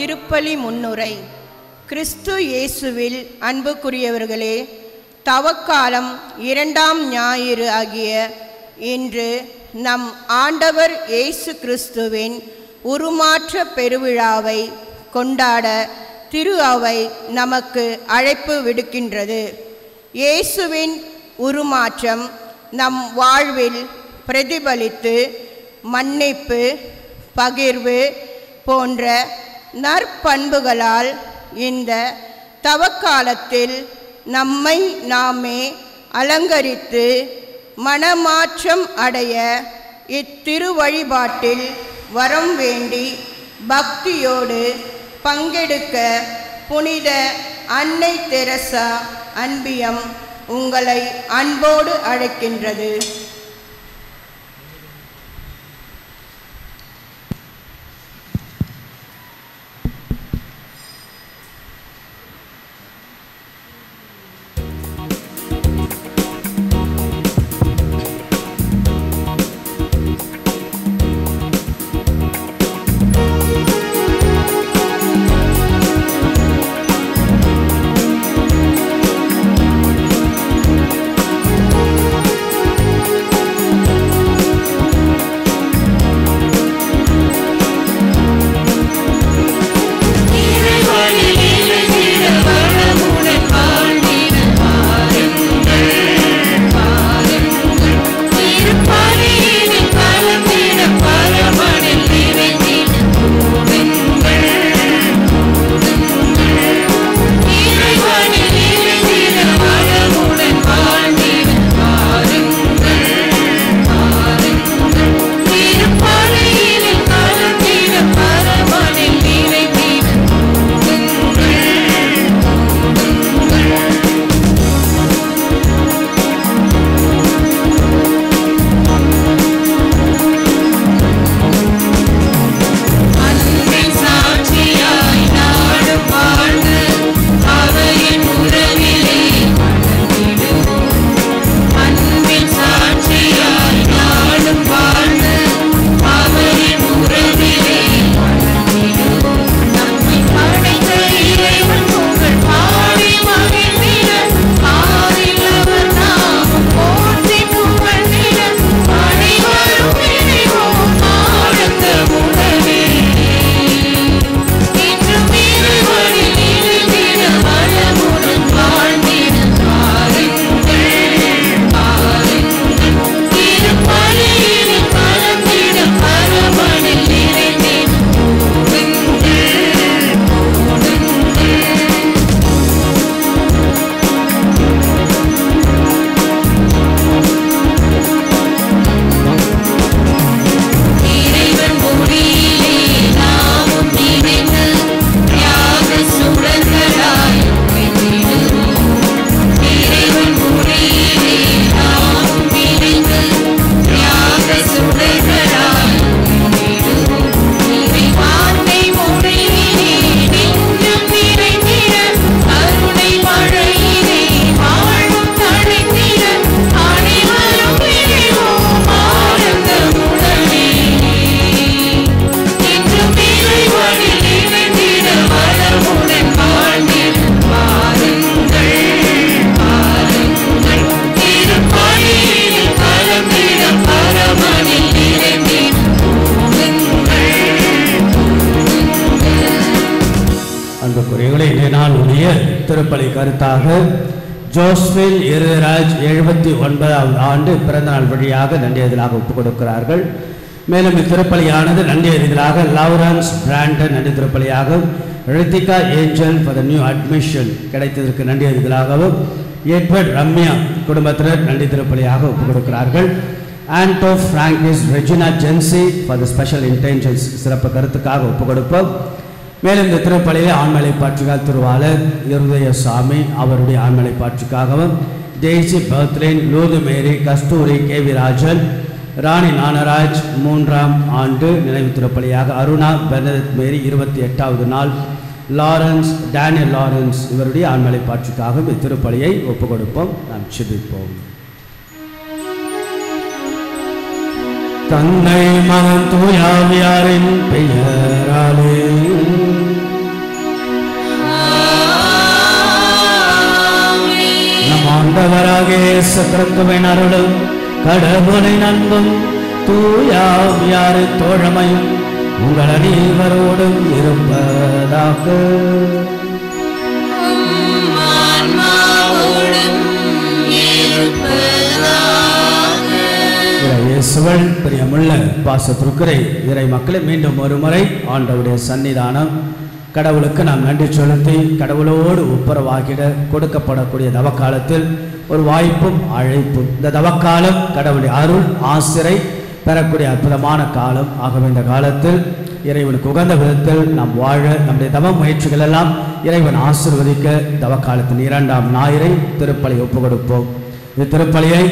திருப்பலி முன்னுரை. கிறிஸ்து இயேசுவில் அன்புக்குரியவர்களே, தவக்காலம் 2ஆம் ஞாயிறு ஆகிய இன்று நம் ஆண்டவர் இயேசு கிறிஸ்துவின் உருமாற்ற பெருவிழாவை கொண்டாட திரு அவை நமக்கு அழைப்பு விடுக்கின்றது. இயேசுவின் உருமாற்றம் நம் வாழ்வில் பிரதிபலித்து மன்னிப்பு, பகிர்வு போன்ற நற்பண்புகளால் இந்த தவக்காலத்தில் நம்மை நாமே அலங்கரித்து மனமாற்றம் அடைய இத்திரு வழிபாட்டில் வரம் வேண்டி பக்தியோடு பங்கெடுக்க புனித அன்னை தெரசா அன்பியம் உங்களை அன்போடு அழைக்கின்றது. திருப்பலி கருத்தாக ஜோஸ்பின் இருராஜ் 79வது ஆண்டு பிறந்தநாள் வழியாக நன்றியதிலாக ஒப்புக் கொடுக்கிறார்கள். மேலும் இத்திருப்பலியானது நன்றியதிலாக லாரன்ஸ் பிராண்டன் நன்றி திருப்பலியாக, Ritika Angel for the new admission கிடைத்ததற்கு நன்றியதிலாகவும், எட்வர்ட் ரம்யா குடும்பத்தினர் நன்றி திருப்பலியாக ஒப்புக் கொடுக்கிறார்கள். Anto Francis Regina Jency for the special intentions சிறப்பு கருத்துக்காக ஒப்புக் கொடுப்போம். மேலும் இந்த திருப்பலியில் ஆண்மலை பாட்சிக்கால் திருவாளர் இருதயசாமி அவருடைய ஆண்மலை பாட்சிக்காகவும், டெய்சி பர்த்லேன், லூது மேரி, கஸ்தூரி, கேவி ராஜன், ராணி ஞானராஜ் 3ஆம் ஆண்டு நினைவு திருப்பலியாக, அருணா பெர்னதத் மேரி 28வது நாள், லாரன்ஸ் டேனியல் லாரன்ஸ் இவருடைய ஆண்மலை பாட்சிக்காகவும் இத்திருப்பலியை ஒப்புக் கொடுப்போம். நாம் செபிப்போம். தன்னை மகன் தூயாவியாரின் பெயராலே கிறிஸ்துவின் அருளும் கடவுளின் அன்பும் தூயாவியாறு தோழமையும் உங்கள் அனைவரோடும் இருப்பதாக. இயேசுவல் பிரியமுள்ள பாசத்திற்குரை இறை மக்களை மீண்டும் ஒரு முறை ஆண்டவருடைய சன்னிதானம் கடவுளுக்கு நாம் நன்றி செலுத்தி கடவுளோடு ஒப்புரவாகிட கொடுக்கப்படக்கூடிய தவக்காலத்தில் ஒரு வாய்ப்பும் அழைப்பும். இந்த தவக்காலம் கடவுளுடைய அருள் ஆசிரை பெறக்கூடிய அற்புதமான காலம். ஆகவே இந்த காலத்தில் இறைவனுக்கு உகந்த விதத்தில் நாம் வாழ நம்முடைய தவ முயற்சிகள் எல்லாம் இறைவன் ஆசீர்வதிக்க தவக்காலத்தின் 2ஆம் ஞாயிறை திருப்பலி ஒப்புக் கொடுப்போம். இந்த திருப்பலியை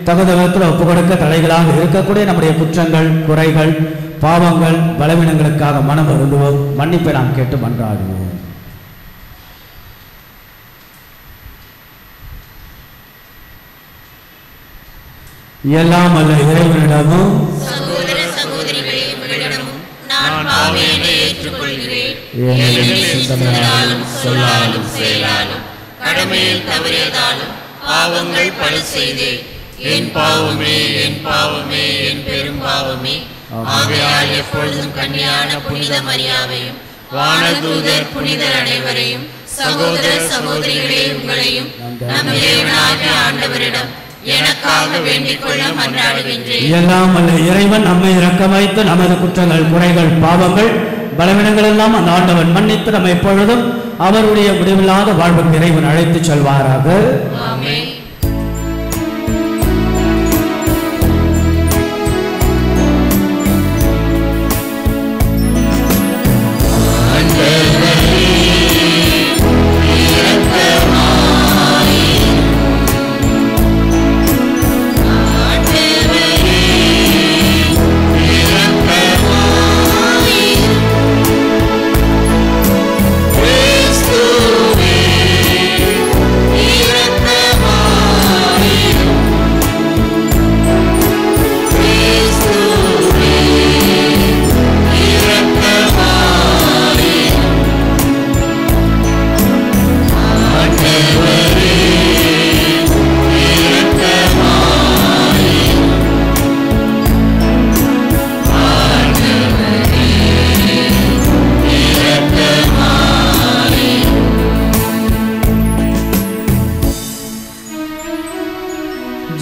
தகுந்த விதத்தில் ஒப்புக் கொடுக்க தடைகளாக இருக்கக்கூடிய நம்முடைய குற்றங்கள், குறைகள், பாவங்கள், பலவீனங்களுக்காக மனம் வருந்துவோம். மன்னிப்பை நாம் கேட்டு மன்றாடுவோம். எல்லாம் அல்ல இறைவனிடமும் சகோதர சகோதரிகளிடமும் நான் பாவியனை ஏற்றுக்கொள்கிறேன். சிந்தனையாலும் சொல்லாலும் செயலாலும் கடமையில் தவறியதாலும் பாவங்கள் பல செய்தேன். என் பாவமே, என் பாவமே, என் பெரும் பாவமே. ஆகையால் எப்பொழுதும் கன்னியான புனித மரியாவையும் வானதூதர் புனிதர் அனைவரையும் சகோதர சகோதரிகளே உங்களையும் நம் இறைவனாகிய ஆண்டவரிடம் எனக்காக வேண்டிக் கொள்ள மன்றாடுகின்றேன். எல்லாம் அல்ல இறைவன் நம்மை இரக்கம் வைத்து நமது குற்றங்கள், குறைகள், பாவங்கள், பலவீனங்கள் எல்லாம் அந்த ஆண்டவன் மன்னித்து நம்ம எப்பொழுதும் அவருடைய முடிவில்லாத வாழ்வுக்கு இறைவன் அழைத்து செல்வாராக. ஆமென்.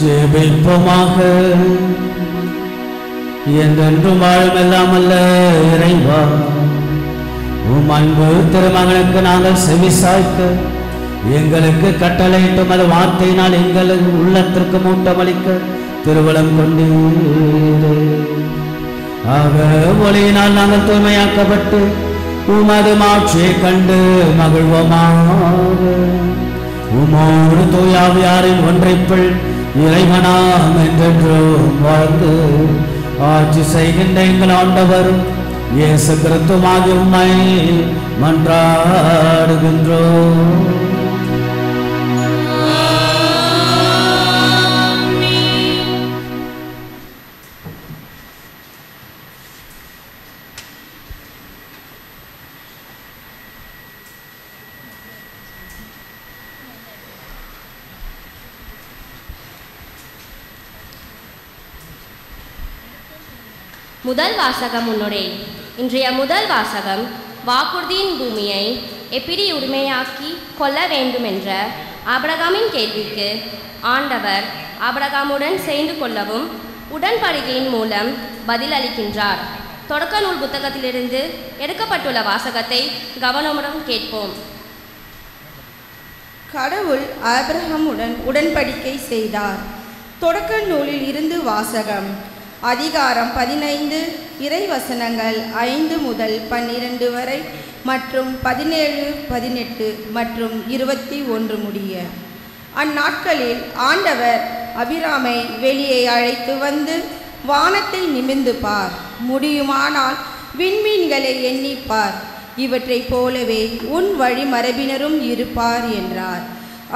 ஜெபிப்போமாக. என்றென்றும் வாழும் எல்லாம் அல்ல இறைவா, உம் அன்பு திருமகனுக்கு நாங்கள் செவிசாய்க்க எங்களுக்கு கட்டளையிட்டும் அது வார்த்தையினால் எங்களுக்கு உள்ளத்திற்கு மூட்டமளிக்க திருவளம் கொண்டீரே. ஆக ஒளியினால் நாங்கள் தூய்மையாக்கப்பட்டு உமது மாட்சியை கண்டு மகிழ்வோமாக. உமோடு தூயாவியாரின் ஒன்றைப்புள் இறைவனாம் என்றென்றும் வாழ்ந்து ஆட்சி செய்கின்ற எங்கள் ஆண்டவரும் இயேசு கிறிஸ்துவாகிய உம்மை மன்றாடுகின்றோம். முதல் வாசகம் முன்னுரை. இன்றைய முதல் வாசகம் வாக்குறுதியின் பூமியை எப்படி உரிமையாக்கி கொள்ள வேண்டுமென்ற ஆபிரகாமின் கேள்விக்கு ஆண்டவர் ஆபிரகாமுடன் சேர்ந்து கொள்ளவும் உடன்படிக்கையின் மூலம் பதிலளிக்கின்றார். தொடக்க நூல் புத்தகத்திலிருந்து எடுக்கப்பட்டுள்ள வாசகத்தை கவனமுடன் கேட்போம். கடவுள் ஆபிரகாமுடன் உடன்படிக்கை செய்தார். தொடக்க நூலில் இருந்து வாசகம். அதிகாரம் 15 இறைவசனங்கள் 5 முதல் 12 வரை மற்றும் 17, 18 மற்றும் 21 முடிய. அந்நாட்களில் ஆண்டவர் அபிராமை வெளியே அழைத்து வந்து, வானத்தை நிமிர்ந்து பார், முடியுமானால் விண்மீன்களை எண்ணிப்பார், இவற்றைப் போலவே உன் வழிமரபினரும் இருப்பார் என்றார்.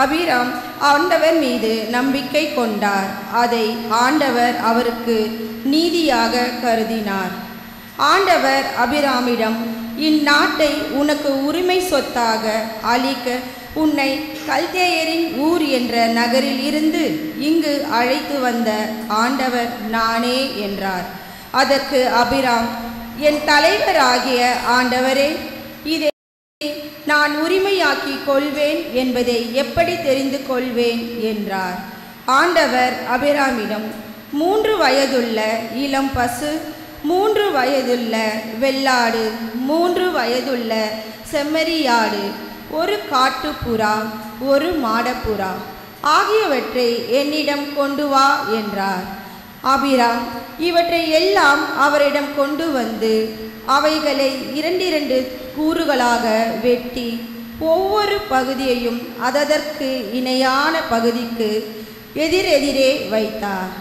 அபிராம் ஆண்டவர் மீது நம்பிக்கை கொண்டார். அதை ஆண்டவர் அவருக்கு நீதியாக கருதினார். ஆண்டவர் அபிராமிடம், இந்நாட்டை உனக்கு உரிமை சொத்தாக அளிக்க உன்னை கல்தேயரின் ஊர் என்ற நகரில் இருந்து இங்கு அழைத்து வந்த ஆண்டவர் நானே என்றார். அதற்கு அபிராம், என் தலைவராகிய ஆண்டவரே, இதை நான் உரிமையாக்கிக் கொள்வேன் என்பதை எப்படி தெரிந்து கொள்வேன் என்றார். ஆண்டவர் அபிராமிடம், 3 வயதுள்ள இளம் பசு, 3 வயதுள்ள வெள்ளாடு, 3 வயதுள்ள செம்மறியாடு, 1 காட்டுப்புறா, 1 மாடப்புறா ஆகியவற்றை என்னிடம் கொண்டு வா என்றார். அபிராம் இவற்றை எல்லாம் அவரிடம் கொண்டு வந்து அவைகளை 2 கூறுகளாக வெட்டி ஒவ்வொரு பகுதியையும் அதற்கு இணையான பகுதிக்கு எதிரெதிரே வைத்தார்.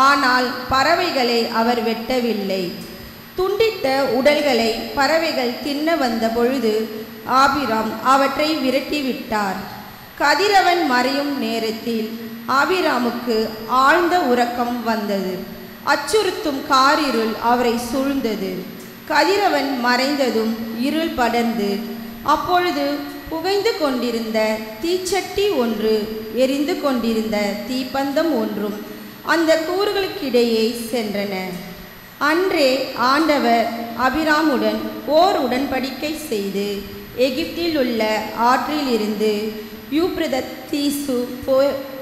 ஆனால் பறவைகளை அவர் வெட்டவில்லை. துண்டித்த உடல்களை பறவைகள் தின்ன வந்த பொழுது ஆபிராம் அவற்றை விரட்டிவிட்டார். கதிரவன் மறையும் நேரத்தில் ஆபிராமுக்கு ஆழ்ந்த உறக்கம் வந்தது. அச்சுறுத்தும் காரிருள் அவரை சூழ்ந்தது. கதிரவன் மறைந்ததும் இருள் படர்ந்து அப்பொழுது புகைந்து கொண்டிருந்த தீச்சட்டி ஒன்று, எரிந்து கொண்டிருந்த தீப்பந்தம் ஒன்றும் அந்த கூறுகளுக்கிடையே சென்றன. அன்றே ஆண்டவர் அபிராமுடன் ஓர் உடன்படிக்கை செய்து எகிப்தில் உள்ள ஆற்றில் இருந்து யூப்ரதீசு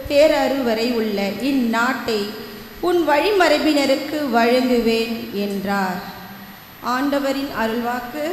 பேரரு வரை உள்ள இந்நாட்டை உன் வழிமரபினருக்கு வழங்குவேன் என்றார். ஆண்டவரின் அருள்வாக்கு.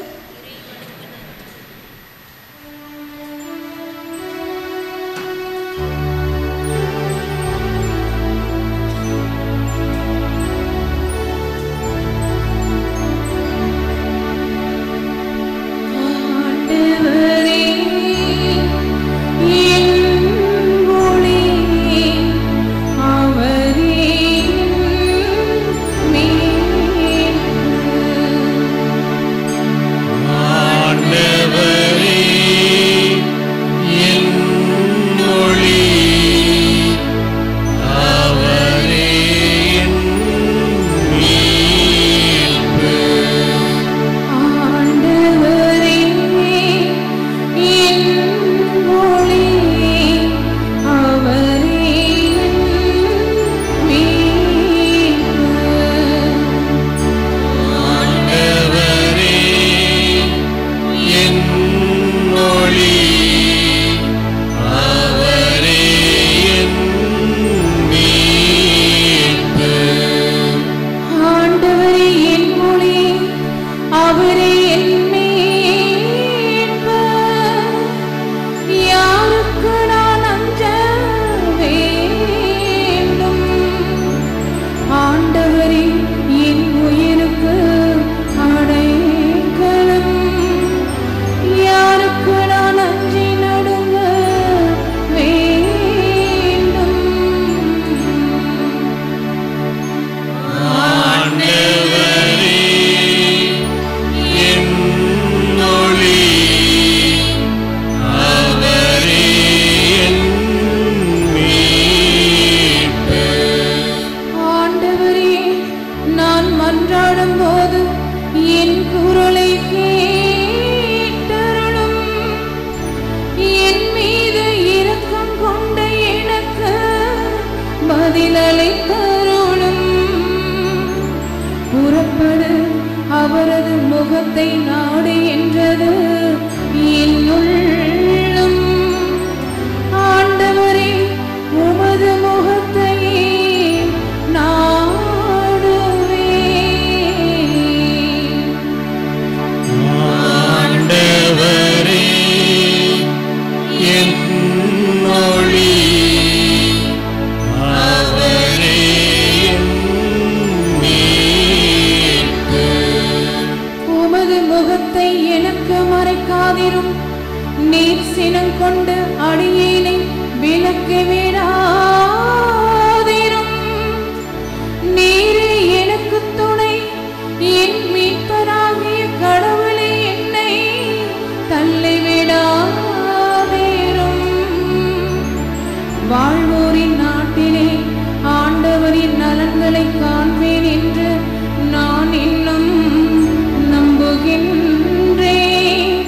நம்புகின்றேன்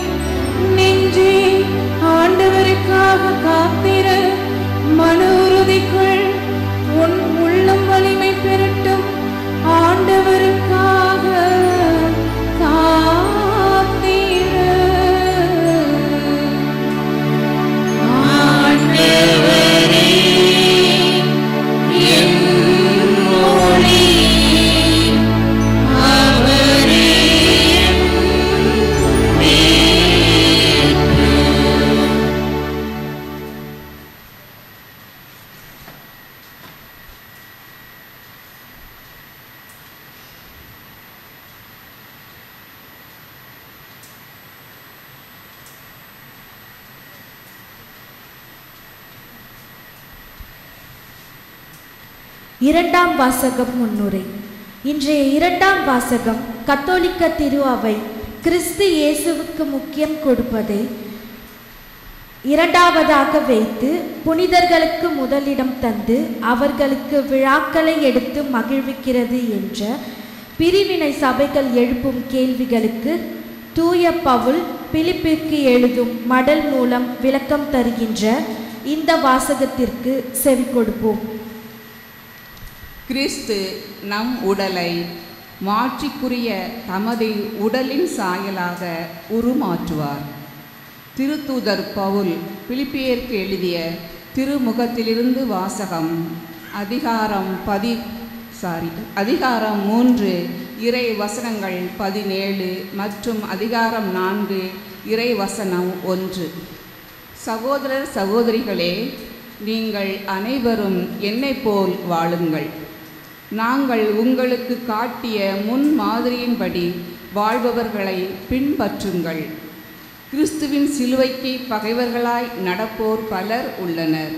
நெஞ்சே ஆண்டவருக்கு இரண்டாம் வாசகம் முன்னுரை. இன்றைய இரண்டாம் வாசகம் கத்தோலிக்க திரு அவை கிறிஸ்து இயேசுவுக்கு முக்கியம் கொடுப்பதை இரண்டாவதாக வைத்து புனிதர்களுக்கு முதலிடம் தந்து அவர்களுக்கு விழாக்களை எடுத்து மகிழ்விக்கிறது என்ற பிரிவினை சபைகள் எழுப்பும் கேள்விகளுக்கு தூய பவுல் பிலிப்பிற்கு எழுதும் மடல் மூலம் விளக்கம் தருகின்ற இந்த வாசகத்திற்கு செவி கொடுப்போம். கிறிஸ்து நம் உடலை மாட்சிக்குரிய தமது உடலின் சாயலாக உருமாற்றுவார். திருத்தூதர் பவுல் பிலிப்பியருக்கு எழுதிய திருமுகத்திலிருந்து வாசகம். அதிகாரம் 3 இறை வசனங்கள் 17 மற்றும் அதிகாரம் 4 இறை வசனம் 1. சகோதரர் சகோதரிகளே, நீங்கள் அனைவரும் என்னை போல் வாழுங்கள். நாங்கள் உங்களுக்கு காட்டிய முன் மாதிரியின்படி வாழ்பவர்களை பின்பற்றுங்கள். கிறிஸ்துவின் சிலுவைக்கு பகைவர்களாய் நடப்போர் பலர் உள்ளனர்.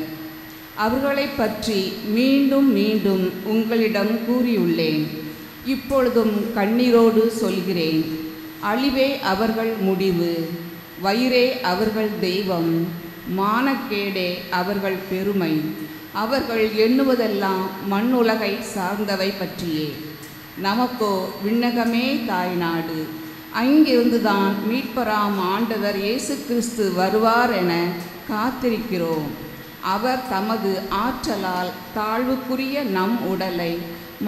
அவர்களை பற்றி மீண்டும் மீண்டும் உங்களிடம் கூறியுள்ளேன். இப்பொழுதும் கண்ணீரோடு சொல்கிறேன். அழிவே அவர்கள் முடிவு, வயிறே அவர்கள் தெய்வம், மானக்கேடே அவர்கள் பெருமை. அவர்கள் எண்ணுவதெல்லாம் மண்ணுலகை சார்ந்தவை பற்றியே. நமக்கோ விண்ணகமே தாய்நாடு. அங்கிருந்துதான் மீட்பராம் ஆண்டவர் இயேசு கிறிஸ்து வருவார் என காத்திருக்கிறோம். அவர் தமது ஆற்றலால் தாழ்வுக்குரிய நம் உடலை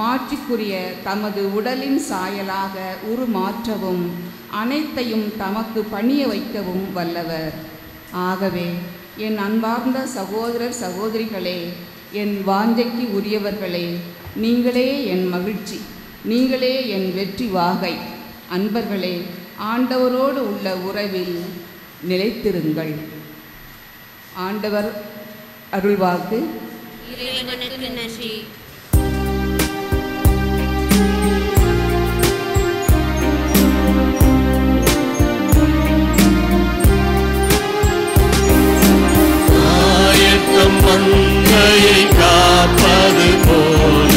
மாட்சிக்குரிய தமது உடலின் சாயலாக உருமாற்றவும் அனைத்தையும் தமக்கு பணிய வைக்கவும் வல்லவர். ஆகவே என் அன்பார்ந்த சகோதரர் சகோதரிகளே, என் வாஞ்சைக்கு உரியவர்களே, நீங்களே என் மகிழ்ச்சி, நீங்களே என் வெற்றி வாகை. அன்பர்களே, ஆண்டவரோடு உள்ள உறவில் நிலைத்திருங்கள். ஆண்டவர் அருள்வாக்கு. இறைவனுக்கு நன்றி. ஆயத்தம் மந்தையை காப்பது போல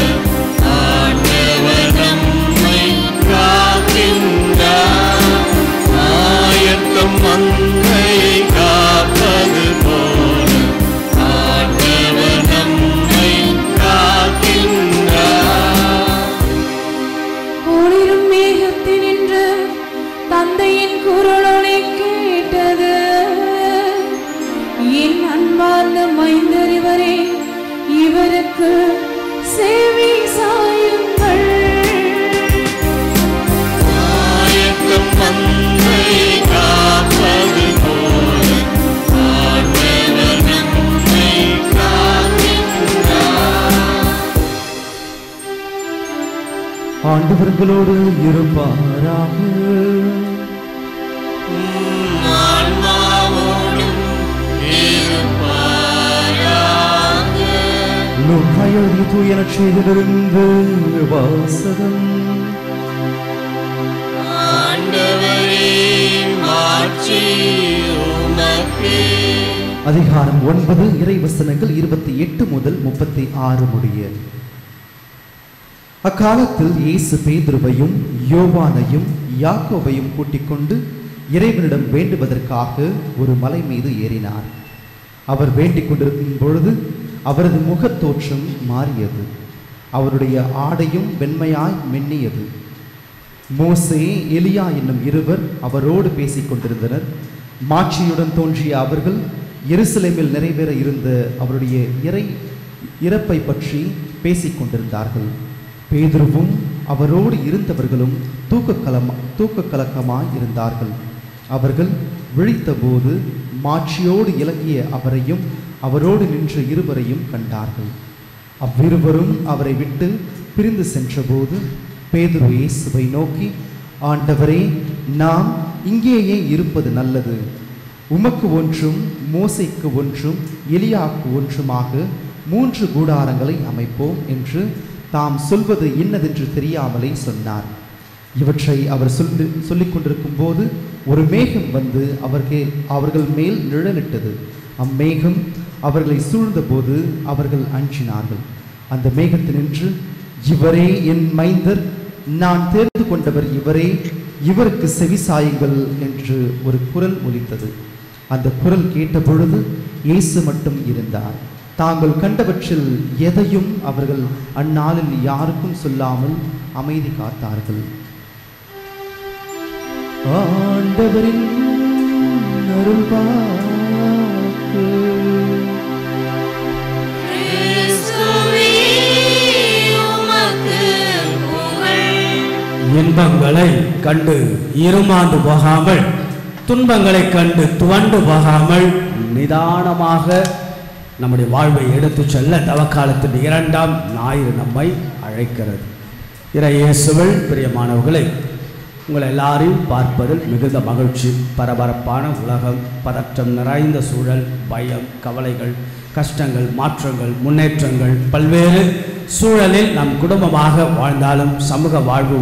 ஆண்டவர் நம்மை காக்கின்றார். ஆயத்தம் மந்தையை காப்பது போல ஆண்டவர் நம்மை காக்கின்றார். ஒளிரும் மேகத்தினின்று தந்தையின் குரலொலி கேட்டது. என் அன்பார்ந்த மைந்தரிவரே, இவருக்கு செவி சாயுங்கள். ஆயத்தம் மந்தையை காப்பது போல ஆண்டவர் நம்மை காக்கின்றார். ஆண்டவர்களோடு இருப்பாராக. ஆன்மாவோடும் இருப்பாராக. லூக்கா எழுதிய தூய நற்செய்தியிலிருந்து வாசகம். ஆண்டவரே, மாட்சி உமக்கே. அதிகாரம் 9 இறைவசனங்கள் 28 முதல் 36 முடிய. அக்காலத்தில் இயேசு பேதுருவையும் யோவானையும் யாக்கோபையும் கூட்டிக் கொண்டு இறைவனிடம் வேண்டுவதற்காக ஒரு மலை மீது ஏறினார். அவர் வேண்டிக் கொண்டிருக்கும் பொழுது அவரது முகத்தோற்றம் மாறியது. அவருடைய ஆடையும் வெண்மையாய் மென்னியது. மோசே, எலியா என்னும் இருவர் அவரோடு பேசிக் கொண்டிருந்தனர். மாட்சியுடன் தோன்றிய அவர்கள் எருசலேமில் நிறைவேற இருந்த அவருடைய இறப்பை பற்றி பேசிக் கொண்டிருந்தார்கள். பேதுருவும் அவரோடு இருந்தவர்களும் தூக்க கலக்கமாய் இருந்தார்கள். அவர்கள் விழித்தபோது மாட்சியோடு இலங்கிய அவரையும் அவரோடு நின்ற இருவரையும் கண்டார்கள். அவ்விருவரும் அவரை விட்டு பிரிந்து சென்றபோது பேதுரு இயேசுவை நோக்கி, ஆண்டவரே, நாம் இங்கேயே இருப்பது நல்லது. உமக்கு ஒன்றும் மோசேக்கு ஒன்றும் எலியாவுக்கு ஒன்றுமாக 3 கூடாரங்களை அமைப்போம் என்று தாம் சொல்வது இன்னதென்று தெரியாமலே சொன்னார். இவற்றை அவர் சொல்லிக் கொண்டிருக்கும் போது ஒரு மேகம் வந்து அவர்கள் மேல் நிழலிட்டது. அம்மேகம் அவர்களை சூழ்ந்தபோது அவர்கள் அஞ்சினார்கள். அந்த மேகத்தினின்று, இவரே என் மைந்தர், நான் தேர்ந்து கொண்டவர் இவரே, இவருக்கு செவிசாயுங்கள் என்று ஒரு குரல் ஒலித்தது. அந்த குரல் கேட்டபொழுது இயேசு மட்டும் இருந்தார். தாங்கள் கண்டவற்றில் எதையும் அவர்கள் அந்நாளில் யாருக்கும் சொல்லாமல் அமைதி காத்தார்கள். ஆண்டவரின் அருள்வாக்கு. இன்பங்களை கண்டு இருமாந்து போகாமல், துன்பங்களை கண்டு துவண்டு போகாமல் நிதானமாக நம்முடைய வாழ்வை எடுத்து செல்ல தவக்காலத்தின் 2ஆம் ஞாயிறு நம்மை அழைக்கிறது. இறை இயேசுவில் பிரியமானவர்களை, உங்களை எல்லாரையும் பார்ப்பதில் மிகுந்த மகிழ்ச்சி. பரபரப்பான உலகம், பதற்றம் நிறைந்த சூழல், பயம், கவலைகள், கஷ்டங்கள், மாற்றங்கள், முன்னேற்றங்கள், பல்வேறு சூழலில் நம் குடும்பமாக வாழ்ந்தாலும், சமூக வாழ்வு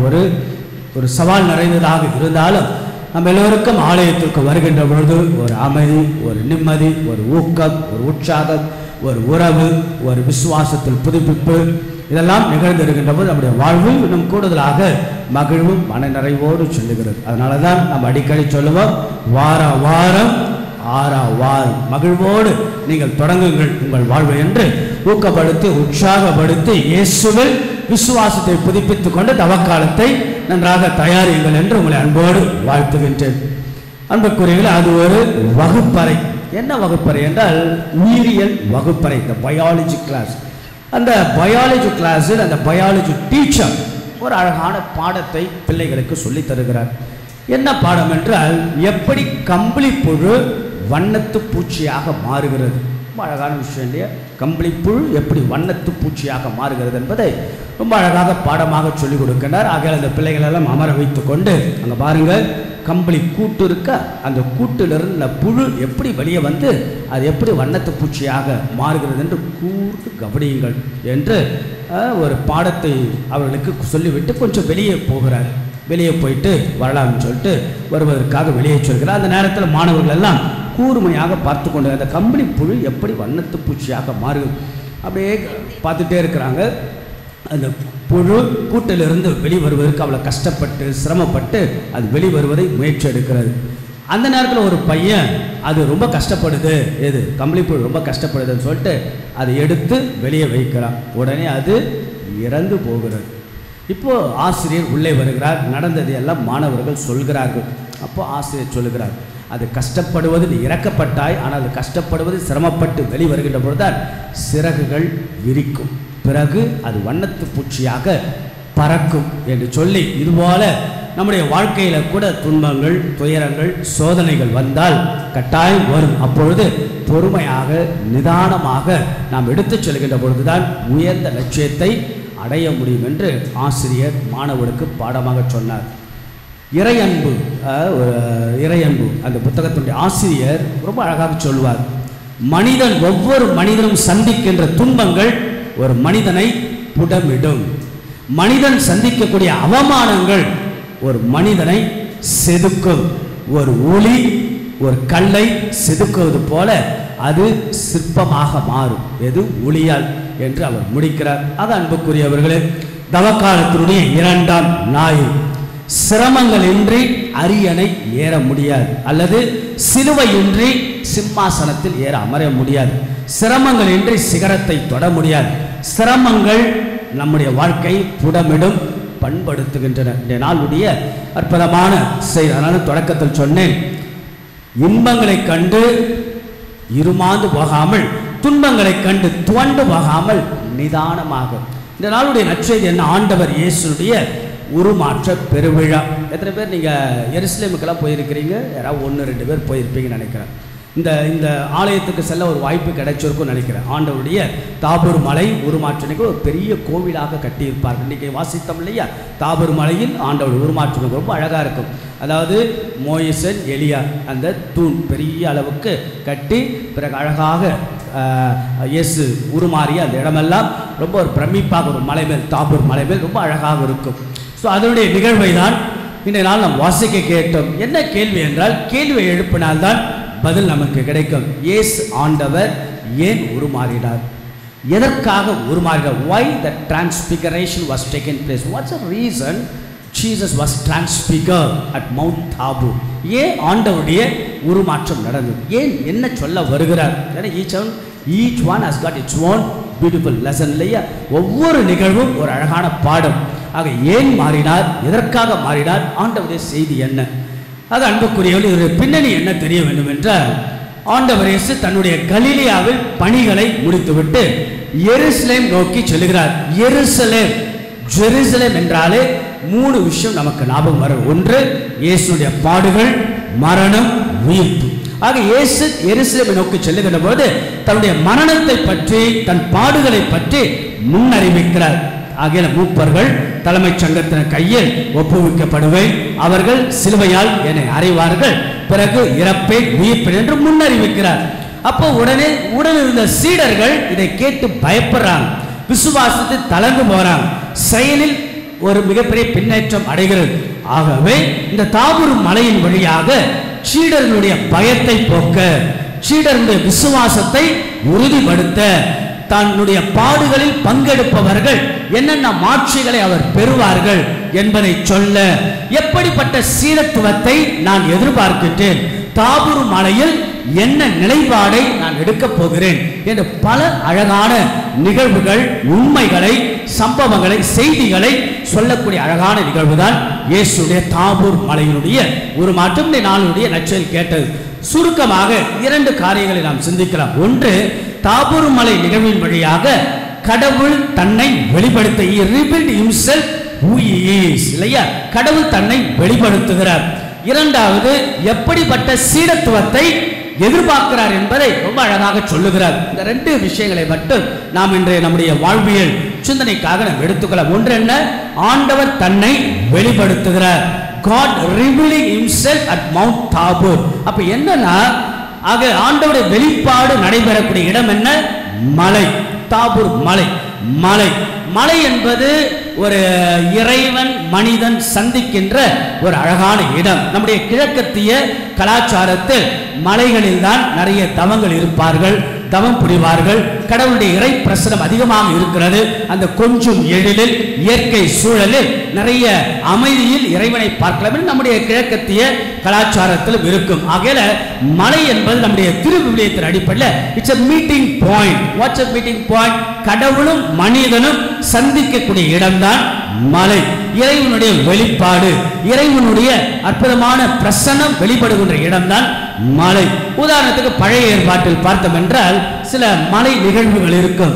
ஒரு சவால் நிறைந்ததாக இருந்தாலும், நம்ம எல்லோருக்கும் ஆலயத்திற்கு வருகின்ற பொழுது ஒரு அமைதி, ஒரு நிம்மதி, ஒரு ஊக்கம், ஒரு உற்சாகம், ஒரு உறவு, ஒரு விசுவாசத்தில் புதுப்பிப்பு, இதெல்லாம் நிகழ்ந்திருக்கின்ற போது நம்முடைய வாழ்வு இன்னும் கூடுதலாக மகிழ்வும் மன நிறைவோடு சொல்லுகிறது. அதனால தான் நம்ம அடிக்கடி சொல்லுவோம், வார வாரம் ஆறா வாரம் மகிழ்வோடு நீங்கள் தொடங்குங்கள் உங்கள் வாழ்வை என்று ஊக்கப்படுத்தி உற்சாகப்படுத்தி இயேசுவில் விசுவாசத்தை புதுப்பித்துக் கொண்டு தவக்காலத்தை நன்றாக தயாரியுங்கள் என்று உங்களை அன்போடு வாழ்த்துகின்றேன். அன்புக்குரியவர்களே, அது ஒரு வகுப்பறை. என்ன வகுப்பறை என்றால் உயிரியல் வகுப்பறை, இந்த பயாலஜி கிளாஸ். அந்த பயாலஜி கிளாஸில் அந்த பயாலஜி டீச்சர் ஒரு அழகான பாடத்தை பிள்ளைகளுக்கு சொல்லித் தருகிறார். என்ன பாடம் என்றால், எப்படி கம்பளி புழு வண்ணத்து பூச்சியாக மாறுகிறது. ரொம்ப அழகான விஷயம் இல்லையா? கம்பளி புழு எப்படி வண்ணத்து பூச்சியாக மாறுகிறது என்பதை ரொம்ப அழகாக பாடமாக சொல்லிக் கொடுக்கின்றார். ஆகையால் அந்த பிள்ளைகளெல்லாம் அமர வைத்து கொண்டு, அங்கே பாருங்கள், கம்பளி கூட்டு இருக்க, அந்த கூட்டிலிருந்து புழு எப்படி வெளியே வந்து அது எப்படி வண்ணத்து பூச்சியாக மாறுகிறது என்று கூர்ந்து கவனியுங்கள் என்று ஒரு பாடத்தை அவர்களுக்கு சொல்லிவிட்டு கொஞ்சம் வெளியே போகிறார். வெளியே போயிட்டு வரலாம்னு சொல்லிட்டு வருவதற்காக வெளியே சொல்கிறார். அந்த நேரத்தில் மாணவர்கள் எல்லாம் கூர்மையாக பார்த்து கொண்டு அந்த கம்பளி புழு எப்படி வண்ணத்து பூச்சியாக மாறுது அப்படியே பார்த்துட்டே இருக்கிறாங்க. அந்த புழு கூட்டிலிருந்து வெளிவருவதற்கு அவ்வளோ கஷ்டப்பட்டு சிரமப்பட்டு அது வெளிவருவதை முயற்சி எடுக்கிறது. அந்த நேரத்தில் ஒரு பையன் அது ரொம்ப கஷ்டப்படுது, எது கம்பளி புழு ரொம்ப கஷ்டப்படுதுன்னு சொல்லிட்டு அதை எடுத்து வெளியே வைக்கிறான். உடனே அது இறந்து போகிறது. இப்போது ஆசிரியர் உள்ளே வருகிறார். நடந்தது எல்லாம் மாணவர்கள் சொல்கிறார்கள். அப்போது ஆசிரியர் சொல்லுகிறார், அது கஷ்டப்படுவது நீ இறக்கப்பட்டாய், ஆனால் அது கஷ்டப்படுவது சிரமப்பட்டு வெளிவருகின்ற பொழுதுதான் சிறகுகள் விரிக்கும், பிறகு அது வண்ணத்து பூச்சியாக பறக்கும் என்று சொல்லி, இதுபோல நம்முடைய வாழ்க்கையில் கூட துன்பங்கள், துயரங்கள், சோதனைகள் வந்தால் கட்டாயம் வரும். அப்பொழுது பொறுமையாக நிதானமாக நாம் எடுத்துச் செல்கின்ற பொழுதுதான் உயர்ந்த லட்சியத்தை அடைய முடியும் என்று ஆசிரியர் மாணவர்களுக்கு பாடமாக சொன்னார். இறையன்பு, இறையன்பு அந்த புத்தகத்தினுடைய ஆசிரியர் ரொம்ப அழகாக சொல்வார், மனிதன் ஒவ்வொரு மனிதனும் சந்திக்கின்ற துன்பங்கள் ஒரு மனிதனை புடமிடும். மனிதன் சந்திக்கக்கூடிய அவமானங்கள் ஒரு மனிதனை செதுக்கும். ஒரு ஒளி ஒரு கல்லை செதுக்குவது போல அது சிற்பமாக மாறும், எது ஒளியால் என்று அவர் முடிக்கிறார். அது அன்புக்குரியவர்களே, தவக்காலத்தினுடைய 2ஆம் ஞாயிறு. சிரமங்களின்றி அரியணை ஏற முடியாது, அல்லது சிலுவையின்றி சிம்மாசனத்தில் ஏற அமர முடியாது. சிரமங்களின்றி சிகரத்தை தொட முடியாது. சிரமங்கள் நம்முடைய வாழ்க்கையை புடமிடும், பண்படுத்துகின்றன. இந்த நாளுடைய அற்புதமான செய்தி. அதனால தொடக்கத்தில் சொன்னேன், இன்பங்களை கண்டு இருமாந்து போகாமல், துன்பங்களை கண்டு துவண்டு போகாமல் நிதானமாக. இந்த நாளுடைய நற்செய்தி என்ன? ஆண்டவர் இயேசுடைய உருமாற்ற பெருவிழா. எத்தனை பேர் நீங்கள் எருசலேமுக்கெல்லாம் போயிருக்கிறீங்க? யாராவது 1-2 பேர் போயிருப்பீங்கன்னு நினைக்கிறேன். இந்த ஆலயத்துக்கு செல்ல ஒரு வாய்ப்பு கிடைச்சிருக்கும்னு நினைக்கிறேன். ஆண்டவருடைய தாபூர் மலை உருமாற்றனைக்கு ஒரு பெரிய கோவிலாக கட்டியிருப்பார்கள். இன்றைக்கி வாசித்தோம் இல்லையா? தாபூர் மலையில் ஆண்டவர் உருமாற்றம் ரொம்ப அழகாக இருக்கும். அதாவது மோயிசன் எலியா அந்த தூண் பெரிய அளவுக்கு கட்டி பிறகு அழகாக இயேசு உருமாறிய அந்த இடமெல்லாம் ரொம்ப ஒரு பிரமிப்பாக ஒரு மலை மேல், தாபூர் மலை மேல் ரொம்ப அழகாக இருக்கும். ஸோ அதனுடைய நிகழ்வை தான் இன்றைய நாள் நாம் வாசிக்க கேட்டோம். என்ன கேள்வி என்றால், கேள்வியை எழுப்பினால்தான் பதில் நமக்கு கிடைக்கும். இயேசு ஆண்டவர் ஏன் உருமாறினார்? எதற்காக உருமாறினார்? why the transfiguration was taken place? what's the reason Jesus was transfigured at Mount Tabor? ஏன் ஆண்டவருடைய உருமாற்றம் நடந்தது? ஏன் என்ன சொல்ல வருகிறார்? each one has got its own beautiful lesson இல்லையா? ஒவ்வொரு நிகழ்வும் ஒரு அழகான பாடம். ஆக ஏன் மாறினார், எதற்காக மாறினார், ஆண்டவருடைய செய்தி என்ன? அது அன்புக்குரியவர்கள் இதனுடைய பின்னணி என்ன தெரிய வேண்டும் என்றால், ஆண்டவர் இயேசு தன்னுடைய கலிலேயாவில் பணிகளை முடித்துவிட்டு எருசலேம் நோக்கி செல்கிறார். ஜெருசலேம் என்றாலே 3 விஷயம் நமக்கு ஞாபகம் வரும். ஒன்று, இயேசுடைய பாடுகள், மரணம், உயிர்ப்பு. ஆக இயேசு எருசலேமை நோக்கி செல்லுகின்ற போது தன்னுடைய மரணத்தை பற்றி, தன் பாடுகளை பற்றி முன்னறிவிக்கிறார். ஆகிய மூப்பர்கள் தலைமைச் சங்கத்தின் கையில் ஒப்புவிக்கப்படுவேன், அவர்கள் சிலுவையால் என்னை அறைவார்கள், பிறகு இறப்பேன், உயிர்ப்பேன் என்று முன்னறிவிக்கிறார். அப்போ உடனே இருந்த சீடர்கள் இதை கேட்டு பயப்படுறாங்க, விசுவாசத்தை தளர்ந்து போறாங்க, செயலில் ஒரு மிகப்பெரிய பின்னேற்றம் அடைகிறது. ஆகவே இந்த தாபூர் மலையின் வழியாக சீடர்களுடைய பயத்தை போக்க, சீடர்களுடைய விசுவாசத்தை உறுதிப்படுத்த, தன்னுடைய பாடுகளில் பங்கெடுப்பவர்கள் என்னென்ன மாட்சிகளை அவர் பெறுவார்கள் என்பதை சொல்ல, எப்படிப்பட்ட சீடத்துவத்தை நான் எதிர்பார்க்கின்றேன், தாபூர் மலையில் என்ன நிலைப்பாடை நான் எடுக்கப் போகிறேன் என்று பல அழகான நிகழ்வுகள், உண்மைகளை, சம்பவங்களை, செய்திகளை சொல்லக்கூடிய அழகான நிகழ்வுதான் இயேசுடைய தாபூர் மலையினுடைய ஒரு மாற்றம். நாளுடைய நற்செய்தியில் கேட்டது. சுருக்கமாக 2 காரியங்களை நாம் சிந்திக்கலாம். ஒன்று, தாபூர் மலை நிகழ்வின் வழியாக கடவுள் தன்னை வெளிப்படுத்த, he revealed himself who he is இல்லையா? கடவுள் தன்னை வெளிப்படுத்துகிறார். இரண்டாவது, எப்படிப்பட்ட சீடத்துவத்தை எதிர்பார்க்கிறார் என்பதை ரொம்ப அழகாக சொல்லுகிறார். இந்த 2 விஷயங்களை மட்டும் நாம் இன்றைய நம்முடைய வாழ்வியல் சிந்தனைக்காக நாம் எடுத்துக்கலாம். ஒன்று என்ன? ஆண்டவர் தன்னை வெளிப்படுத்துகிறார். God revealing himself at Mount Tabor. அப்ப என்னன்னா, ஆக ஆண்டவருடைய வெளிப்பாடு நடைபெறக்கூடிய இடம் என்ன? மலை, தாபூர் மலை. மலை என்பது ஒரு இறைவன் மனிதன் சந்திக்கின்ற ஒரு அழகான இடம். நம்முடைய கிழக்கத்திய கலாச்சாரத்தில் மலைகளில் தான் நிறைய தவங்கள் இருப்பார்கள், தவம் புரிவார்கள். கடவுளுடைய இறை பிரசனம் அதிகமாக இருக்கிறது. அந்த கொஞ்சம் எழிலில், இயற்கை சூழலில், நிறைய அமைதியில் இறைவனை பார்க்கலாம் நம்முடைய கிழக்கத்திய கலாச்சாரத்திலும் இருக்கும். ஆகையால மலை என்பது நம்முடைய திருவிவிலியத்தின் அடிப்படையில் it's a meeting point. what's a meeting point? கடவுளும் மனிதனும் சந்திக்கக்கூடிய இடம்தான் மலை. இறைவனுடைய வெளிப்பாடு, இறைவனுடைய அற்புதமான பிரசன்னம் வெளிப்படுகின்ற இடம்தான் மலை. உதாரணத்துக்கு பழைய ஏற்பாட்டில் பார்த்தோம் என்றால் சில மலை நிகழ்வுகள் இருக்கும்.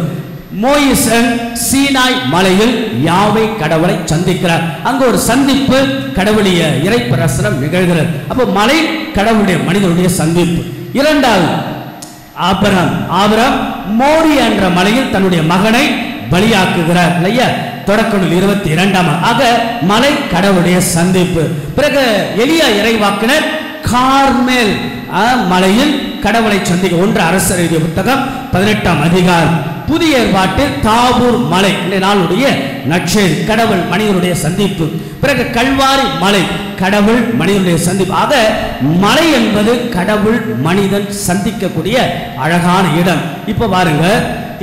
மோயிசன் சீனாய் மலையில் யாவை கடவுளை சந்திக்கிறார். அங்கு ஒரு சந்திப்பு, கடவுளுடைய இறை பிரசனம் நிகழ்கிறது. அப்போ மலை கடவுளுடைய மனிதனுடைய சந்திப்பு. இரண்டாவது, ஆபிரகாம் மோரியா என்ற மலையில் தன்னுடைய மகனை பலியாக்குகிறார் இல்லையா? தொடக்க நூல் 22. ஆக மலை கடவுளுடைய சந்திப்பு. பிறகு எலியா இறைவாக்கினர் கார்மேல் மலையில் கடவுளை சந்திக்க. 1 அரசர் எழுதிய புத்தகம் 18ஆம் அதிகாரம். புதிய ஏற்பாட்டில் தாபூர் மலை நாளுடைய நற்செய்தி, கடவுள் மனிதனுடைய சந்திப்பு. பிறகு கல்வாரி மலை, கடவுள் மனிதனுடைய சந்திப்பு. ஆக மலை என்பது கடவுள் மனிதன் சந்திக்கக்கூடிய அழகான இடம். இப்ப பாருங்க,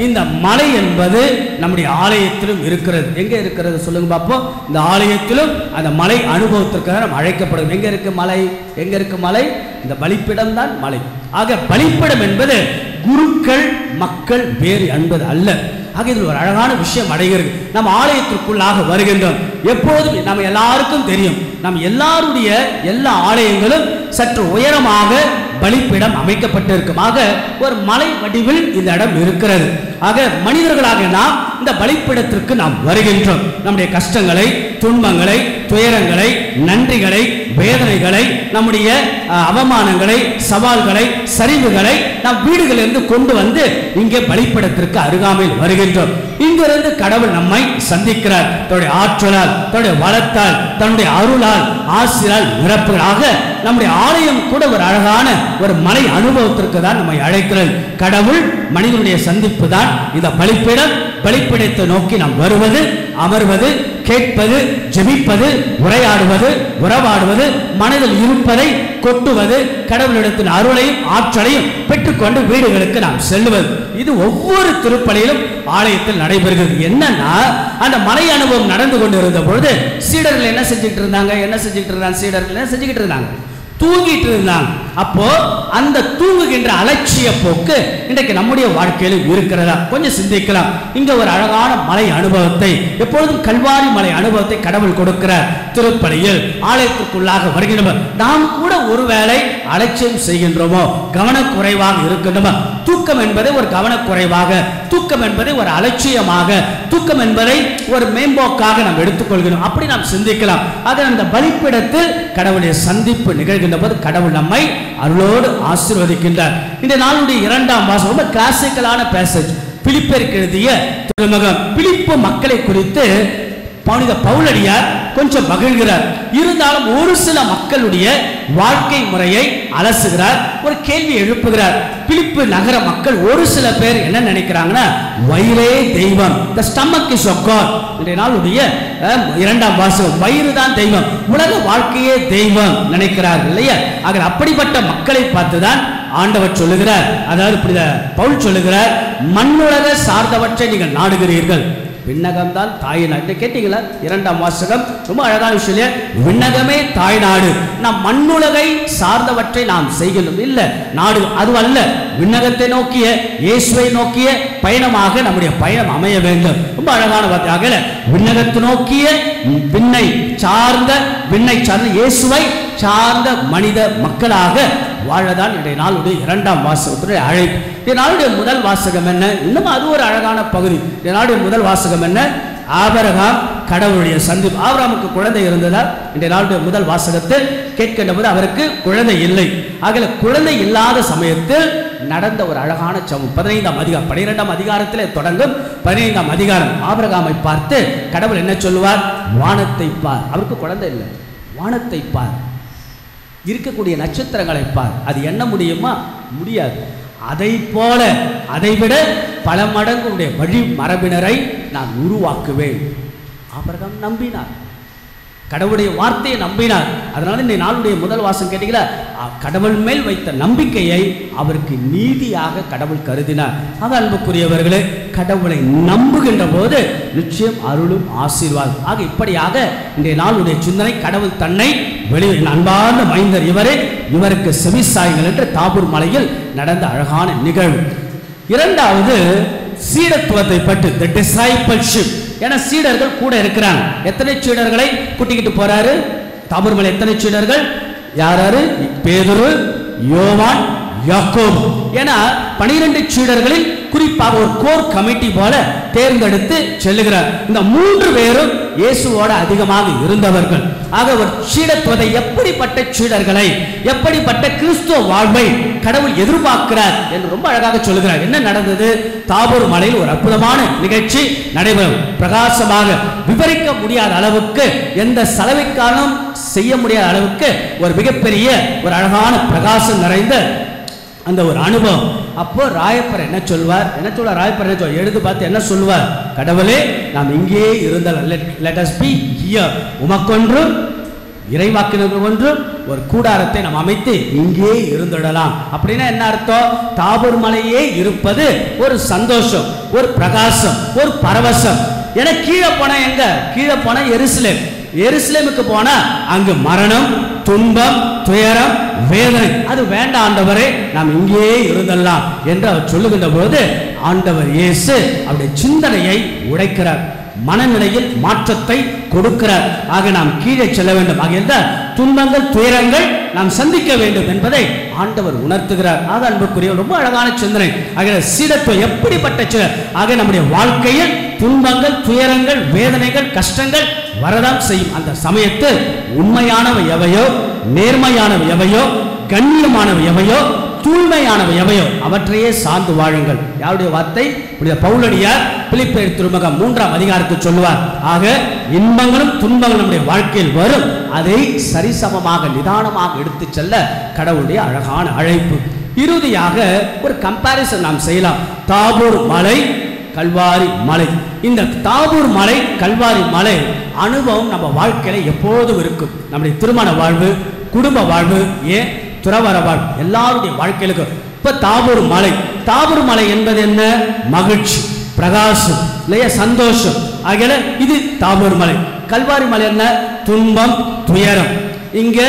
இந்த மலை என்பது நம்முடைய ஆலயத்திலும் இருக்கிறது. எங்க இருக்கிறது சொல்லுங்க பார்ப்போம். இந்த ஆலயத்திலும் அந்த மலை அனுபவத்திற்காக நாம் அழைக்கப்படுது. எங்க இருக்கு மலை? எங்க இருக்கு மலை? இந்த பலிப்பிடம் தான் மலை. ஆக பலிப்பிடம் என்பது குருக்கள் மக்கள் வேறு என்பது அல்ல. ஆக இதில் ஒரு அழகான விஷயம் அடைகிறது. நம்ம ஆலயத்திற்குள்ளாக வருகின்றோம். எப்போதும் நம்ம எல்லாருக்கும் தெரியும், நம் எல்லாருடைய எல்லா ஆலயங்களும் சற்று உயரமாக பலிப்பிடம் அமைக்கப்பட்டிருக்கும். ஆக ஒரு மலை வடிவில் இந்த இடம் இருக்கிறது. ஆக மனிதர்களாக நாம் இந்த பலிப்பிடத்திற்கு நாம் வருகின்றோம். நம்முடைய கஷ்டங்களை, துன்பங்களை, துயரங்களை, நன்றிகளை, வேதனைகளை, நம்முடைய அவமானங்களை, சவால்களை, சரிவுகளை நாம் வீடுகளிலிருந்து கொண்டு வந்து இங்கே பலிப்பிடத்திற்கு அருகாமையில் வருகின்றோம். இங்கிருந்து கடவுள் நம்மை சந்திக்கிறார். தன்னுடைய ஆற்றலால், தன்னுடைய வளத்தால், தன்னுடைய அருளால், ஆசிரால் நிரப்புகளாக நம்முடைய ஆலயம் கூட ஒரு அழகான ஒரு மலை அனுபவத்திற்கு தான் நம்மை அழைக்கிறது. கடவுள் மனிதனுடைய சந்திப்பு தான் இந்த பலிப்பிடம். பலிப்பிடத்தை நோக்கி நாம் வருவது, அமர்வது, கேட்பது, ஜெபிப்பது, உரையாடுவது, உறவாடுவது, மனதில் இருப்பதை கொட்டுவது, கடவுளிடத்தின் அருளையும் ஆற்றலையும் பெற்றுக்கொண்டு வீடுகளுக்கு நாம் செல்லுவது. இது ஒவ்வொரு திருப்பலியிலும் ஆலயத்தில் நடைபெறுகிறது. என்னன்னா, அந்த மலை அனுபவம் நடந்து கொண்டு இருந்த பொழுது சீடர்கள் என்ன செஞ்சுட்டு இருந்தாங்க? சீடர்கள் என்ன செஞ்சுக்கிட்டு இருந்தாங்க? தூங்கிட்டு இருந்தாங்க. அப்போ அந்த தூங்குகின்ற அலட்சிய போக்கு இன்றைக்கு நம்முடைய வாழ்க்கையில் இருக்கிறதா? கொஞ்சம் சிந்திக்கலாம். இங்க ஒரு அழகான மலை அனுபவத்தை, எப்பொழுதும் கல்வாரி மலை அனுபவத்தை கடவுள் கொடுக்கிறார். திருப்பலியில் ஆலயத்திற்குள்ளாக வருகின்றோம். நாம் கூட ஒருவேளை அலட்சியம் செய்கின்றோமோ, கவனக்குறைவாக இருக்கின்றோமோ? தூக்கம் என்பதை ஒரு கவனக்குறைவாக, தூக்கம் என்பதை ஒரு அலட்சியமாக, தூக்கம் என்பதை ஒரு மேம்போக்காக நாம் எடுத்துக்கொள்கிறோம். அப்படி நாம் சிந்திக்கலாம். ஆக அந்த பலிப்பிடத்தில் கடவுளுடைய சந்திப்பு நிகழ்கின்ற போது கடவுள் நம்மை அருளோடு ஆசீர்வதிக்கின்றார். இந்த நாளுடைய 2ஆம் வாசகம் ரொம்ப கிளாசிக்கலான பேசேஜ். பிலிப்பியருக்கு எழுதிய திருமுகம். பிலிப்பு மக்களை குறித்து புனித பவுலடியார் கொஞ்சம் மகிழ்கிறார். இருந்தாலும் ஒரு சில மக்களுடைய வாழ்க்கை முறையை அலசுகிறார், ஒரு கேள்வி எழுப்புகிறார். பிலிப்பு நகர மக்கள் ஒரு சில பேர் என்ன நினைக்கிறாங்கன்னா, வயிறே தெய்வம், the stomach is of God. இந்த நாளுடைய 2ஆம் வாசகம், வயிறு தான் தெய்வம், உலக வாழ்க்கையே தெய்வம் நினைக்கிறார்கள் இல்லையா? ஆக அப்படிப்பட்ட மக்களை பார்த்துதான் ஆண்டவர் சொல்லுகிறார், அதாவது பவுல் சொல்லுகிறார், மண்ணுலக சார்ந்தவற்றை நீங்கள் நாடுகிறீர்கள், விண்ணகம் தான் தாய் நாடு. கேட்டீங்களா? 2ஆம் வாசகம் ரொம்ப அழகான விஷயம். விண்ணகமே தாய் நாடு. நாம் மண்ணுலகை சார்ந்தவற்றை நாம் செய்கிறோம் இல்ல, நாடு அது அல்ல. விண்ணகத்தை நோக்கிய, இயேசுவை நோக்கிய பயணமாக நம்முடைய பயணம் அமைய வேண்டும். ரொம்ப அழகான வார்த்தையாக, விண்ணகத்தை நோக்கிய, விண்ணை சார்ந்த இயேசுவை சார்ந்த மனித மக்களாக வாழதான் இன்றைய நாளுடைய 2ஆம் வாசகத்துடைய அழைப்பு. இந்த நாளுடைய முதல் வாசகம் என்ன? இன்னும் அது ஒரு அழகான பகுதி. இந்த நாளுடைய முதல் வாசகம் என்ன? ஆபிரகாம் கடவுளுடைய சந்திப்பு. ஆபிரகாமுக்கு குழந்தை இருந்ததா? இன்றைய நாளுடைய முதல் வாசகத்தில் கேட்கின்ற போது அவருக்கு குழந்தை இல்லை. ஆகல குழந்தை இல்லாத சமயத்தில் நடந்த ஒரு அழகான சம்பவம் 15ஆம் அதிகாரம், 12ஆம் அதிகாரத்திலே தொடங்கும் 15ஆம் அதிகாரம். ஆபிரகாமை பார்த்து கடவுள் என்ன சொல்லுவார்? வானத்தை பார். அவருக்கு குழந்தை இல்லை. வானத்தை பார், இருக்கக்கூடிய நட்சத்திரங்களை பார். அது என்ன முடியுமா? முடியாது. அதை போல, அதைவிட பல மடங்கு வழி மரபினரை நான் உருவாக்குவேன். ஆபிரகாம் நம்பினார், கடவுளுடைய வார்த்தையை நம்பினார். அதனால இந்த நாளுடைய முதல் வாசகம் கேட்டீங்களா, கடவுள் மேல் வைத்த நம்பிக்கையை அவருக்கு நீதியாக கடவுள் கருதினார். ஆக அன்புக்குரியவர்களே, கடவுளை நம்புகின்ற போது நிச்சயம் அருளும் ஆசீர்வாதம். ஆக இப்படியாக இன்றைய நாளுடைய சிந்தனை, கடவுள் தன்னை அன்பார்ந்த மைந்தர் இவரே, இவருக்கு செவிசாய்கள் என்று தாபூர் மலையில் நடந்த அழகான நிகழ்வு. இரண்டாவது சீடத்துவத்தை பற்றி, the discipleship. ஏன்னா சீடர்கள் கூட இருக்கிறாங்க. எத்தனை சீடர்களை கூட்டிக்கிட்டு போறாரு தாபூர் மலை? எத்தனை சீடர்கள்? யாராரு? பேதுரு, யோவான், யாக்கோபு. ஏன்னா 12 சீடர்களில் குறிப்பாக ஒரு கோர் கமிட்டி போல தேர்ந்தெடுத்து செல்லுகிறார். இந்த 3 பேரும் இயேசுவோடு அதிகமாக இருந்தவர்கள். ஆக ஒரு சீடத்துவத்தை, எப்படிப்பட்ட சீடர்களை, எப்படிப்பட்ட கிறிஸ்துவ வாழ்வை கடவுள் எதிர்பார்க்கிறார் என்று ரொம்ப அழகாக சொல்லுகிறார். என்ன நடந்தது? தாபூர் மலையில் ஒரு அற்புதமான நிகழ்ச்சி நடைபெறும். பிரகாசமாக, விவரிக்க முடியாத அளவுக்கு, எந்த செலவிற்காலும் செய்ய முடியாத அளவுக்கு ஒரு மிகப்பெரிய ஒரு அழகான பிரகாசம் நிறைந்த அந்த ஒரு அனுபவம். அப்போ ராயப்பர் என்ன சொல்வார்? ராயப்பர் என்ன சொல்வார்? எழுது பார்த்து என்ன சொல்வார்? கடவுளே, நாம் இங்கே இருந்தால், let us be here. உமக்கொன்று, இறைவாக்கினர்கள் ஒன்று, ஒரு கூடாரத்தை நாம் அமைத்து இங்கே இருந்துடலாம். அப்படின்னா என்ன அர்த்தம்? தாபூர் மலையே இருப்பது ஒரு சந்தோஷம், ஒரு பிரகாசம், ஒரு பரவசம். ஏன்னா கீழே போனா எங்க? கீழே போனா எருசலேம். எருசலேமுக்கு போனா அங்கு மரணம், துன்பம், துயரம், வேதனை. அது வேண்டாம் ஆண்டவரே, நாம் இங்கே இருந்தல்லாம் என்று அவர் சொல்லுகின்ற போது ஆண்டவர் இயேசு அவருடைய சிந்தனையை உடைக்கிறார், மனநிலையில் மாற்றத்தை கொடுக்கிறார். ஆக நாம் கீழே செல்ல வேண்டும். ஆகிய துன்பங்கள், துயரங்கள் நாம் சந்திக்க வேண்டும் என்பதை ஆண்டவர் உணர்த்துகிறார். ஆக அன்புக்குரிய ரொம்ப அழகான சிந்தனை. ஆக சீடத்துவம் எப்படிப்பட்ட சீடர்? ஆக நம்முடைய வாழ்க்கையில் துன்பங்கள், துயரங்கள், வேதனைகள், கஷ்டங்கள் வரதான் செய்யும். அந்த சமயத்தில் உண்மையானவை எவையோ, நேர்மையானவை எவையோ, கண்ணியமானவை எவையோ, தூய்மையானவை எவையோ அவற்றையே சார்ந்து வாழுங்கள். யாருடைய வார்த்தை? பவுலடியார் பிலிப்பியர் திருமுகம் 3ஆம் அதிகாரத்தில் சொல்லுவார். ஆக இன்பங்களும் துன்பங்களும் நம்முடைய வாழ்க்கையில் வரும், அதை சரிசமமாக நிதானமாக எடுத்து செல்ல கடவுளுடைய அழகான அழைப்பு. இறுதியாக ஒரு கம்பாரிசன் நாம் செய்யலாம். தாபூர் மலை, கல்வாரி மலை. இந்த தாபூர் மலை, கல்வாரி மலை அனுபவம் நம்ம வாழ்க்கையில எப்போதும் இருக்கும். நம்முடைய திருமண வாழ்வு, குடும்ப வாழ்வு, ஏன் துறவர வாழ்வு, எல்லாருடைய வாழ்க்கையிலும். இப்ப தாபூர் மலை, தாபூர் மலை என்பது என்ன? மகிழ்ச்சி, பிரகாசம், இல்லையா, சந்தோஷம். ஆகிய இது தாபூர் மலை. கல்வாரி மலை என்ன? துன்பம், துயரம். இங்க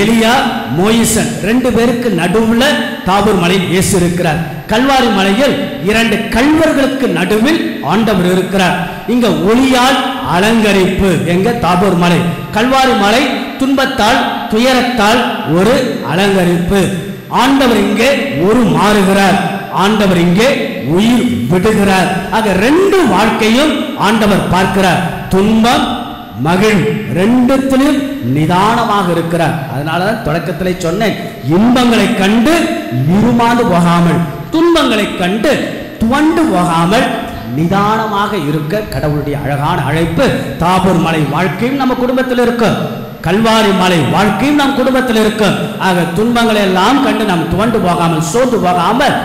எலியா, மோயிசன் 2 பேருக்கு நடுவுல தாபூர் மலையில் இயேசு இருக்கிறார். கல்வாரி மலையில் 2 கல்வர்களுக்கு நடுவில் ஆண்டவர் இருக்கிறார். இங்க ஒளியால் அலங்கரிப்பு. எங்க? தாபூர் மலை. கல்வாரி மலை துன்பத்தால், துயரத்தால் ஒரு அலங்கரிப்பு. ஆண்டவர் இங்கே ஒரு மாறுகிறார், ஆண்டவர் இங்கே உயிர் விடுகிறார். ஆக 2 வாழ்க்கையும் ஆண்டவர் பார்க்கிறார். துன்பம், மகிழ்வு, 2த்திலும் நிதானமாக இருக்கிறார். அதனாலதான் தொடக்கத்திலே சொன்னேன், இன்பங்களை கண்டு இருமாந்து போகாமல், துன்பங்களை கண்டு துவண்டு போகாமல் நிதானமாக இருக்க கடவுளுடைய அழகான அழைப்பு. தாபூர் மலை வாழ்க்கையும் நம்ம குடும்பத்தில் இருக்கும், கல்வாரி மலை வாழ்க்கையும் நம் குடும்பத்தில் இருக்கும். ஆக துன்பங்களை எல்லாம் கண்டு நாம் துவண்டு போகாமல், சோர்ந்து போகாமல்,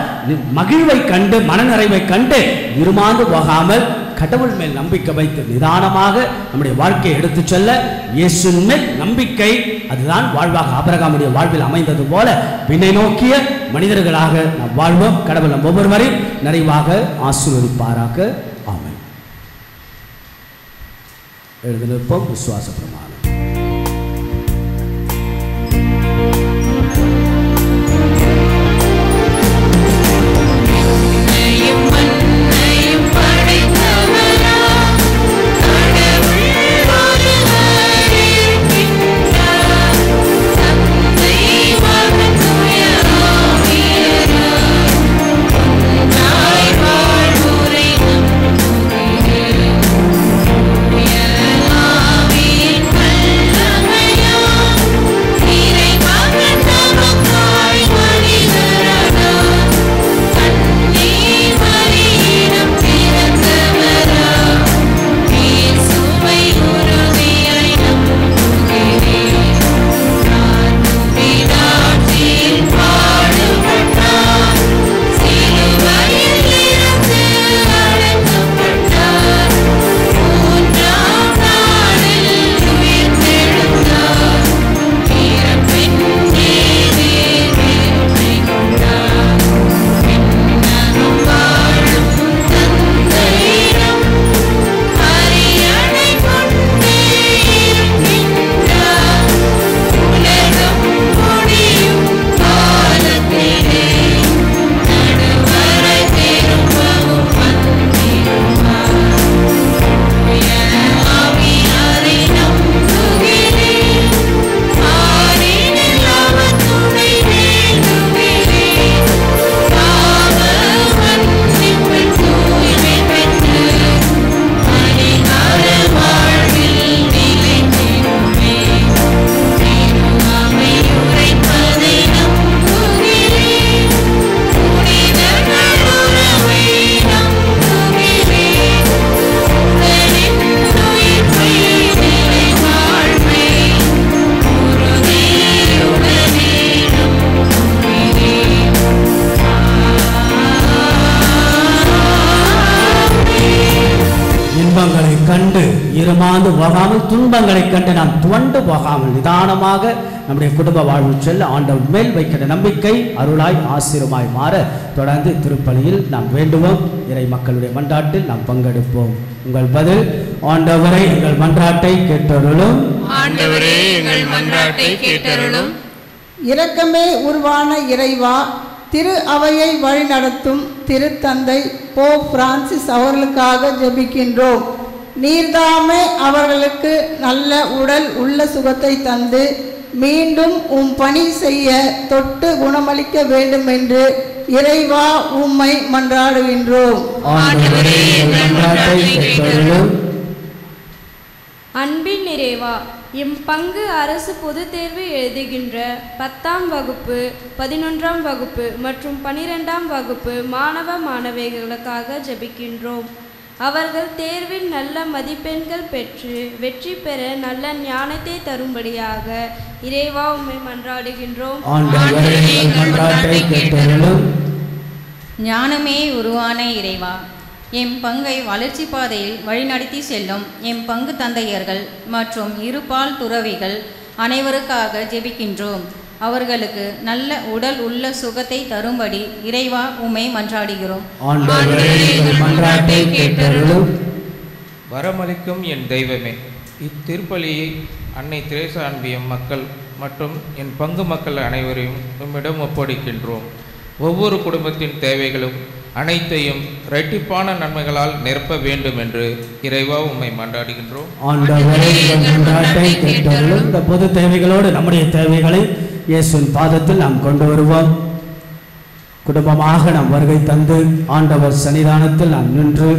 மகிழ்வை கண்டு, மனநிறைவை கண்டு இருமாந்து போகாமல், கடவுள் மேல் நம்பிக்கை வைத்து நிதானமாக நம்முடைய வாழ்க்கையை எடுத்து செல்ல இயேசுவின் மேல் நம்பிக்கை, அதுதான் வாழ்வாக ஆபிரகாமுடைய வாழ்வில் அமைந்தது போல விண்ணை நோக்கிய மனிதர்களாக நாம் வாழ்வோம். கடவுள் நம் ஒவ்வொருவரையும் நிறைவாக ஆசீர்வதிப்பாராக. ஆமென். எழுந்து நிற்போம். விசுவாச பிரமாணம். இன்பங்களை கண்டு இருமாந்து போகாமல், துன்பங்களை கண்டு நாம் துவண்டு போகாமல் நிதானமாக நம்முடைய குடும்ப வாழ்வு செல்ல ஆண்டவர் மேல் வைக்கிற நம்பிக்கை அருளாய் ஆசீர்வாய் மாற தொடர்ந்து திருப்பலியில் நாம் வேண்டுவோம். இறை மக்களுடைய மன்றாட்டில் நாம் பங்கெடுப்போம். உங்கள் பதில்: ஆண்டவரே எங்கள் மன்றாட்டை கேட்டருளும். ஆண்டவரே எங்கள் மன்றாட்டை கேட்டருளும். இரக்கமே உருவான இறைவா, திரு அவையை வழிநடத்தும் திருத்தந்தை போப் பிரான்சிஸ் அவர்களுக்காக ஜெபிக்கின்றோம். நீர்தாமே அவர்களுக்கு நல்ல உடல் உள்ள சுகத்தை தந்து மீண்டும் உம் பணி செய்ய தொட்டு குணமளிக்க வேண்டும் என்று இறைவா உம்மை மன்றாடுகின்றோம். அன்பின் நிறைவா, எம் பங்கு அரசு பொதுத் தேர்வு எழுதுகின்ற 10ஆம் வகுப்பு, 11ஆம் வகுப்பு மற்றும் 12ஆம் வகுப்பு மாணவ மாணவிகளுக்காக ஜெபிக்கின்றோம். அவர்கள் தேர்வில் நல்ல மதிப்பெண்கள் பெற்று வெற்றி பெற நல்ல ஞானத்தை தரும்படியாக இறைவா உம்மை மன்றாடுகின்றோம். ஞானமே உருவான இறைவா, எம் பங்கை வளர்ச்சி பாதையில் வழிநடத்தி செல்லும் எம் பங்கு தந்தையர்கள் மற்றும் இருபால் துறவிகள் அனைவருக்காக ஜெபிக்கின்றோம். அவர்களுக்கு நல்ல உடல் உள்ள சுகத்தை தரும்படி இறைவா உம்மை மன்றாடுகிறோம். வரமளிக்கும் என் தெய்வமே, இத்திருப்பலியை அன்னை திரேசா அன்பிய மக்கள் மற்றும் என் பங்கு மக்கள் அனைவரையும் உம்மிடம் ஒப்படைக்கின்றோம். ஒவ்வொரு குடும்பத்தின் தேவைகளும் அனைத்தையும் இரட்டிப்பான நன்மைகளால் நிரப்ப வேண்டும் என்று இறைவா உம்மை மன்றாடுகின்றோம். இந்த பொது தேவைகளோடு நம்முடைய தேவைகளை இயேசுவின் பாதத்தில் நாம் கொண்டு வருவோம். குடும்பமாக நாம் வருகை தந்து ஆண்டவர் சன்னிதானத்தில் நாம் நின்று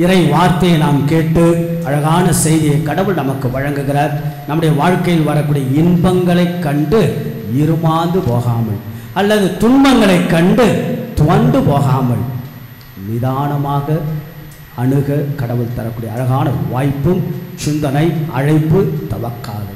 இறை வார்த்தையை நாம் கேட்டு அழகான செய்தியை கடவுள் நமக்கு வழங்குகிறார். நம்முடைய வாழ்க்கையில் வரக்கூடிய இன்பங்களை கண்டு இருமாந்து போகாமல் அல்லது துன்பங்களை கண்டு துவண்டு போகாமல் நிதானமாக அணுக கடவுள் தரக்கூடிய அழகான வாய்ப்பும் சிந்தனை அழைப்பு தவக்காது.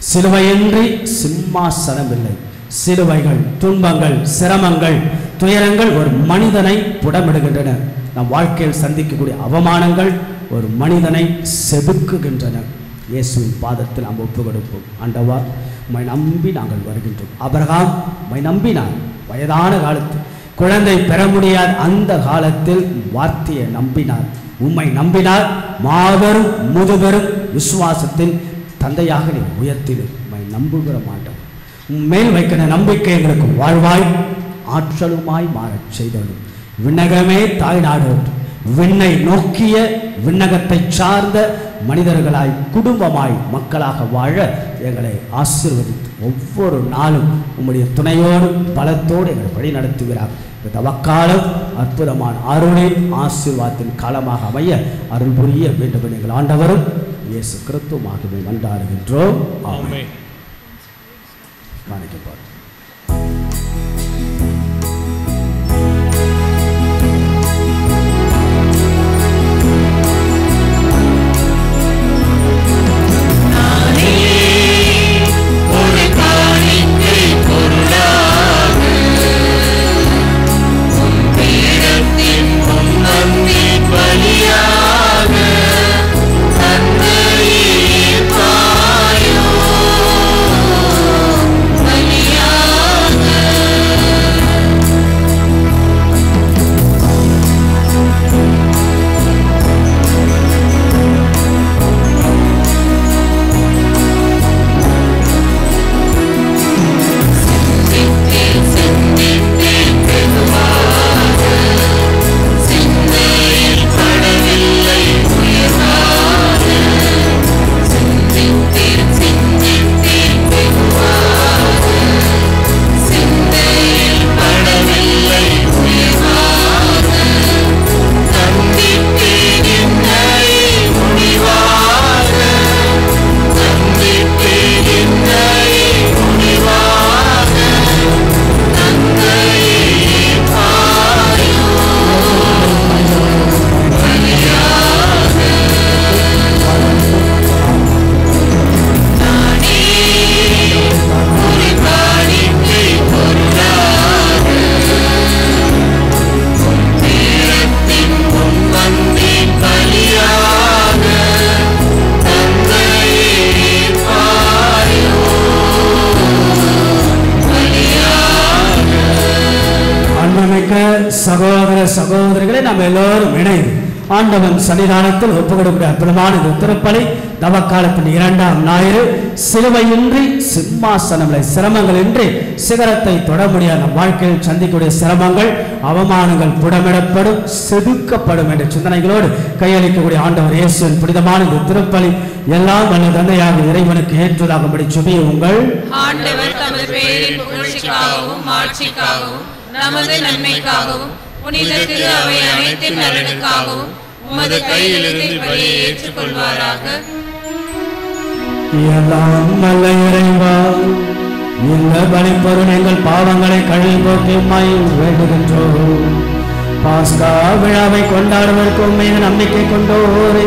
சிலுவையின்றி சிம்மாசனம் இல்லை. சிலுவைகள், துன்பங்கள், சிரமங்கள், துயரங்கள் ஒரு மனிதனை புடமிடுகின்றன. நம் வாழ்க்கையில் சந்திக்கக்கூடிய அவமானங்கள் ஒரு மனிதனை செதுக்குகின்றன. இயேசுவின் பாதத்தில் நாம் ஒப்பு கொடுப்போம். ஆண்டவா, உம்மை நம்பி நாங்கள் வருகின்றோம். ஆபிரகாம் உம்மை நம்பினார். வயதான காலத்தில் குழந்தை பெற முடியாத அந்த காலத்தில் வார்த்தையை நம்பினார். உம்மை நம்பினார். மாபெரும் முதுபெரும் விசுவாசத்தின் தந்தையாக நீ உயர்த்திடு. உம்மை நம்புகிற மாட்டோம். உம்மேல் வைக்கிற நம்பிக்கை எங்களுக்கு வாழ்வாய் ஆற்றலுமாய் மாறச் செய்தோம். விண்ணகமே தாய் நாடு, விண்ணை நோக்கிய விண்ணகத்தை சார்ந்த மனிதர்களாய் குடும்பமாய் மக்களாக வாழ எங்களை ஆசீர்வதித்து ஒவ்வொரு நாளும் உம்முடைய துணையோடு பலத்தோடு எங்களை வழி நடத்துகிறார். இந்த தவக்காலம் அற்புதமான அருளின் ஆசீர்வாதத்தின் காலமாக அமைய அருள் புரிய வேண்டும் என்று எங்கள் ஆண்டவரும் இயேசு கிறிஸ்துவாகவே மன்றாடுகின்றோம். ஆமென். காணிக்கப்படும். சகோதர சகோதரிகளை நாம் எல்லோரும் இணைந்து ஆண்டவன் சன்னிதானத்தில் ஒப்புக்கொடுக்கிற அற்புதமான இந்த திருப்பலி தவக்காலத்தின் 2ஆம் ஞாயிறு சிலுவையின்றி சிம்மாசனங்களை சிரமங்கள் இன்றி சிகரத்தை தொட முடியாத வாழ்க்கையில் சந்திக்கக்கூடிய சிரமங்கள் அவமானங்கள் புடமிடப்படும் செதுக்கப்படும் என்ற சிந்தனைகளோடு கையளிக்கக்கூடிய ஆண்டவர் இயேசுவின் புனிதமான இந்த திருப்பலி எல்லாம் வல்ல தந்தையாக இறைவனுக்கு ஏற்றதாகும்படி சுபியுங்கள். ஆண்டவர் தமது பெயரின் புகழ்ச்சிக்காகவும் மாட்சிக்காகவும் நமது நன்மைக்காகவும் புனித திரு அவை அனைத்தின் நலனுக்காகவும் உமது கையிலிருந்து பலியை ஏற்றுக்கொள்வாராக. எல்லாம் வல்ல இறைவா, இந்த பலிப்பொருள் எங்கள் பாவங்களை கழுவி போக்கி உம்மை வேண்டுகின்றோம். பாஸ்கா விழாவை கொண்டாடுவதற்கு உண்மையின் நம்பிக்கை கொண்டோரே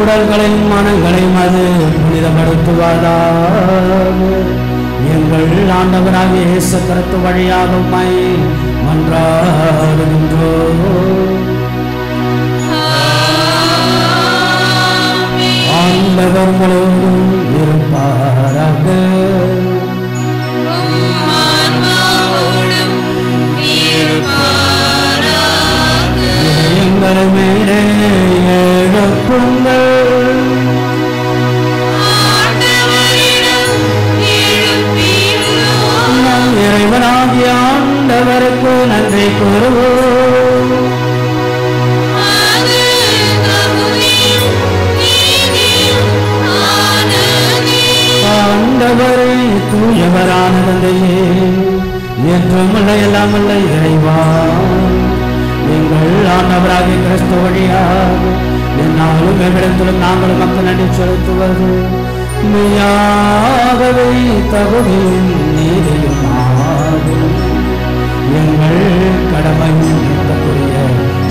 உடல்களையும் மனங்களையும் அது புனிதப்படுத்துவதாக எங்கள் ஆண்டவராகிய இயேசு கிறிஸ்து வழியாக உம்மை மன்றாடுகின்றோம். ஆண்டவர் உங்களோடு இருப்பாராக. எங்கள் மேலே எழுப்புங்கள். நம் இறைவனாகிய ஆண்டவருக்கு நன்றி கூறுவோம். ஆண்டவரே, தூயவரான தந்தையே, என்றுமல்ல எல்லாமல்ல இறைவா, நீங்கள் ஆண்டவராகிய கிறிஸ்து வழியாக என்னாலும் எவ்விடத்திலும் நாங்களும் மக்கள் நன்றி செலுத்துவது மெய்யாகவே தகுதியும் நீதியுமாகும். எங்கள் கடமையும் ஏற்கக்கூடிய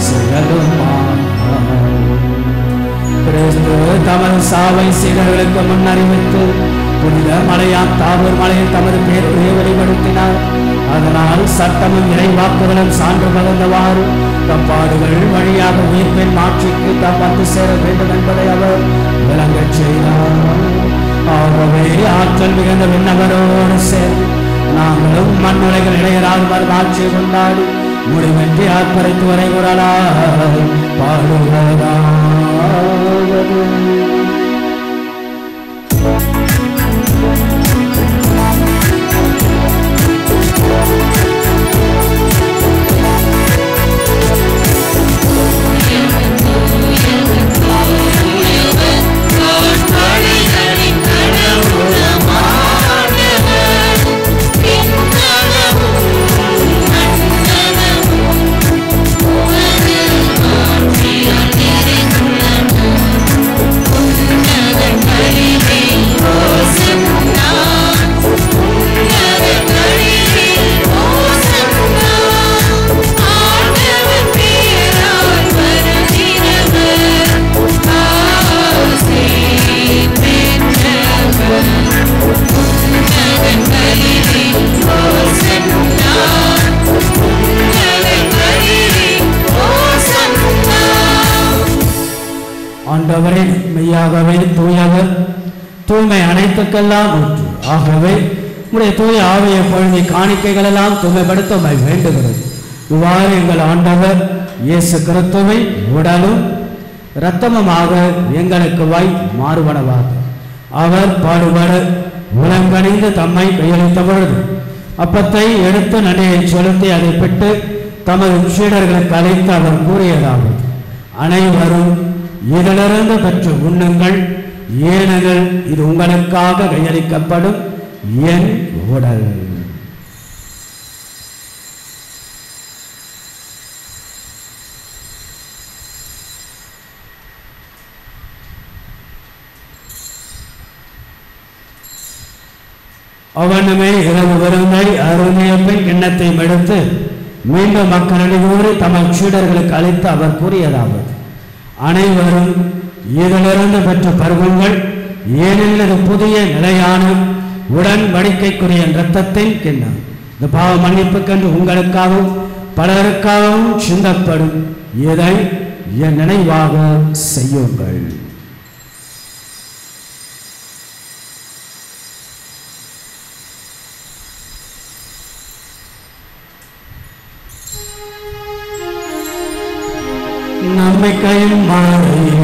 செயலுமாகும். கிறிஸ்து தமது சாவை சீடர்களுக்கு முன்னறிவித்து புனித மலையாம் தாவூர் மலையில் தமது பேருடைய வெளிப்படுத்தினார். அதனால் சட்டமும் இறைவாக்குகளும் சான்று பகர்ந்தவாறு தப்பாடுகள் வழியாக உயிர்ப்பின் மாட்சிக்கு தாம் வந்து சேர வேண்டும் என்பதை அவர் விளங்கச் செய்தார். ஆகவே ஆற்றல் மிகுந்த விண்ணவரோடு சேர்ந்து நாங்களும் மண்ணுலைகள் இளையராக ஆட்சி கொண்டாடி முடிவின்றி ஆர்ப்பரித்து வரை குரலாய் பாடுவதாவது. ஆண்டவரே, மெய்யாகவே தூயவர், தூய்மை அனைத்துக்கெல்லாம் ஊற்று. ஆகவே உடைய தூய ஆவியை பொழுது காணிக்கைகள் எல்லாம் தூய்மைப்படுத்த வேண்டுகிறது. இவ்வாறு எங்கள் ஆண்டவர் இயேசு கிறிஸ்துவை உடலும் இரத்தமுமாக எங்களுக்கு மாறுபடவாக அவர் பாடுபட உலங்கணிந்து தம்மை கையளித்த பொழுது அப்பத்தை எடுத்து நன்றியை செலுத்தி அதை பெற்று தமது சீடர்களுக்கு அழைத்து அவர் கூறியதாவது: அனைவரும் இதிலிருந்து பெற்று உண்ணுங்கள், ஏனெனில் இது உங்களுக்காக கையளிக்கப்படும் என் உடல். அவனுமே இரவு விருந்தை அருமைய பின் கிண்ணத்தை எடுத்து மீண்டும் மக்களிடம் கூறி தமது சீடர்களுக்கு அழைத்து அவர் கூறியதாவது: அனைவரும் இதிலிருந்து பெற்ற பருவங்கள், ஏனெனில் இது புதிய நிலையான உடன்படிக்கைக்குரிய இரத்தத்தின் கிண்ணம். இந்த பாவ மன்னிப்புக்கென்று உங்களுக்காகவும் பலருக்காகவும் சிந்தப்படும். இதை என் நினைவாக செய்யுங்கள். நம்பிக்கையும் மாறையும்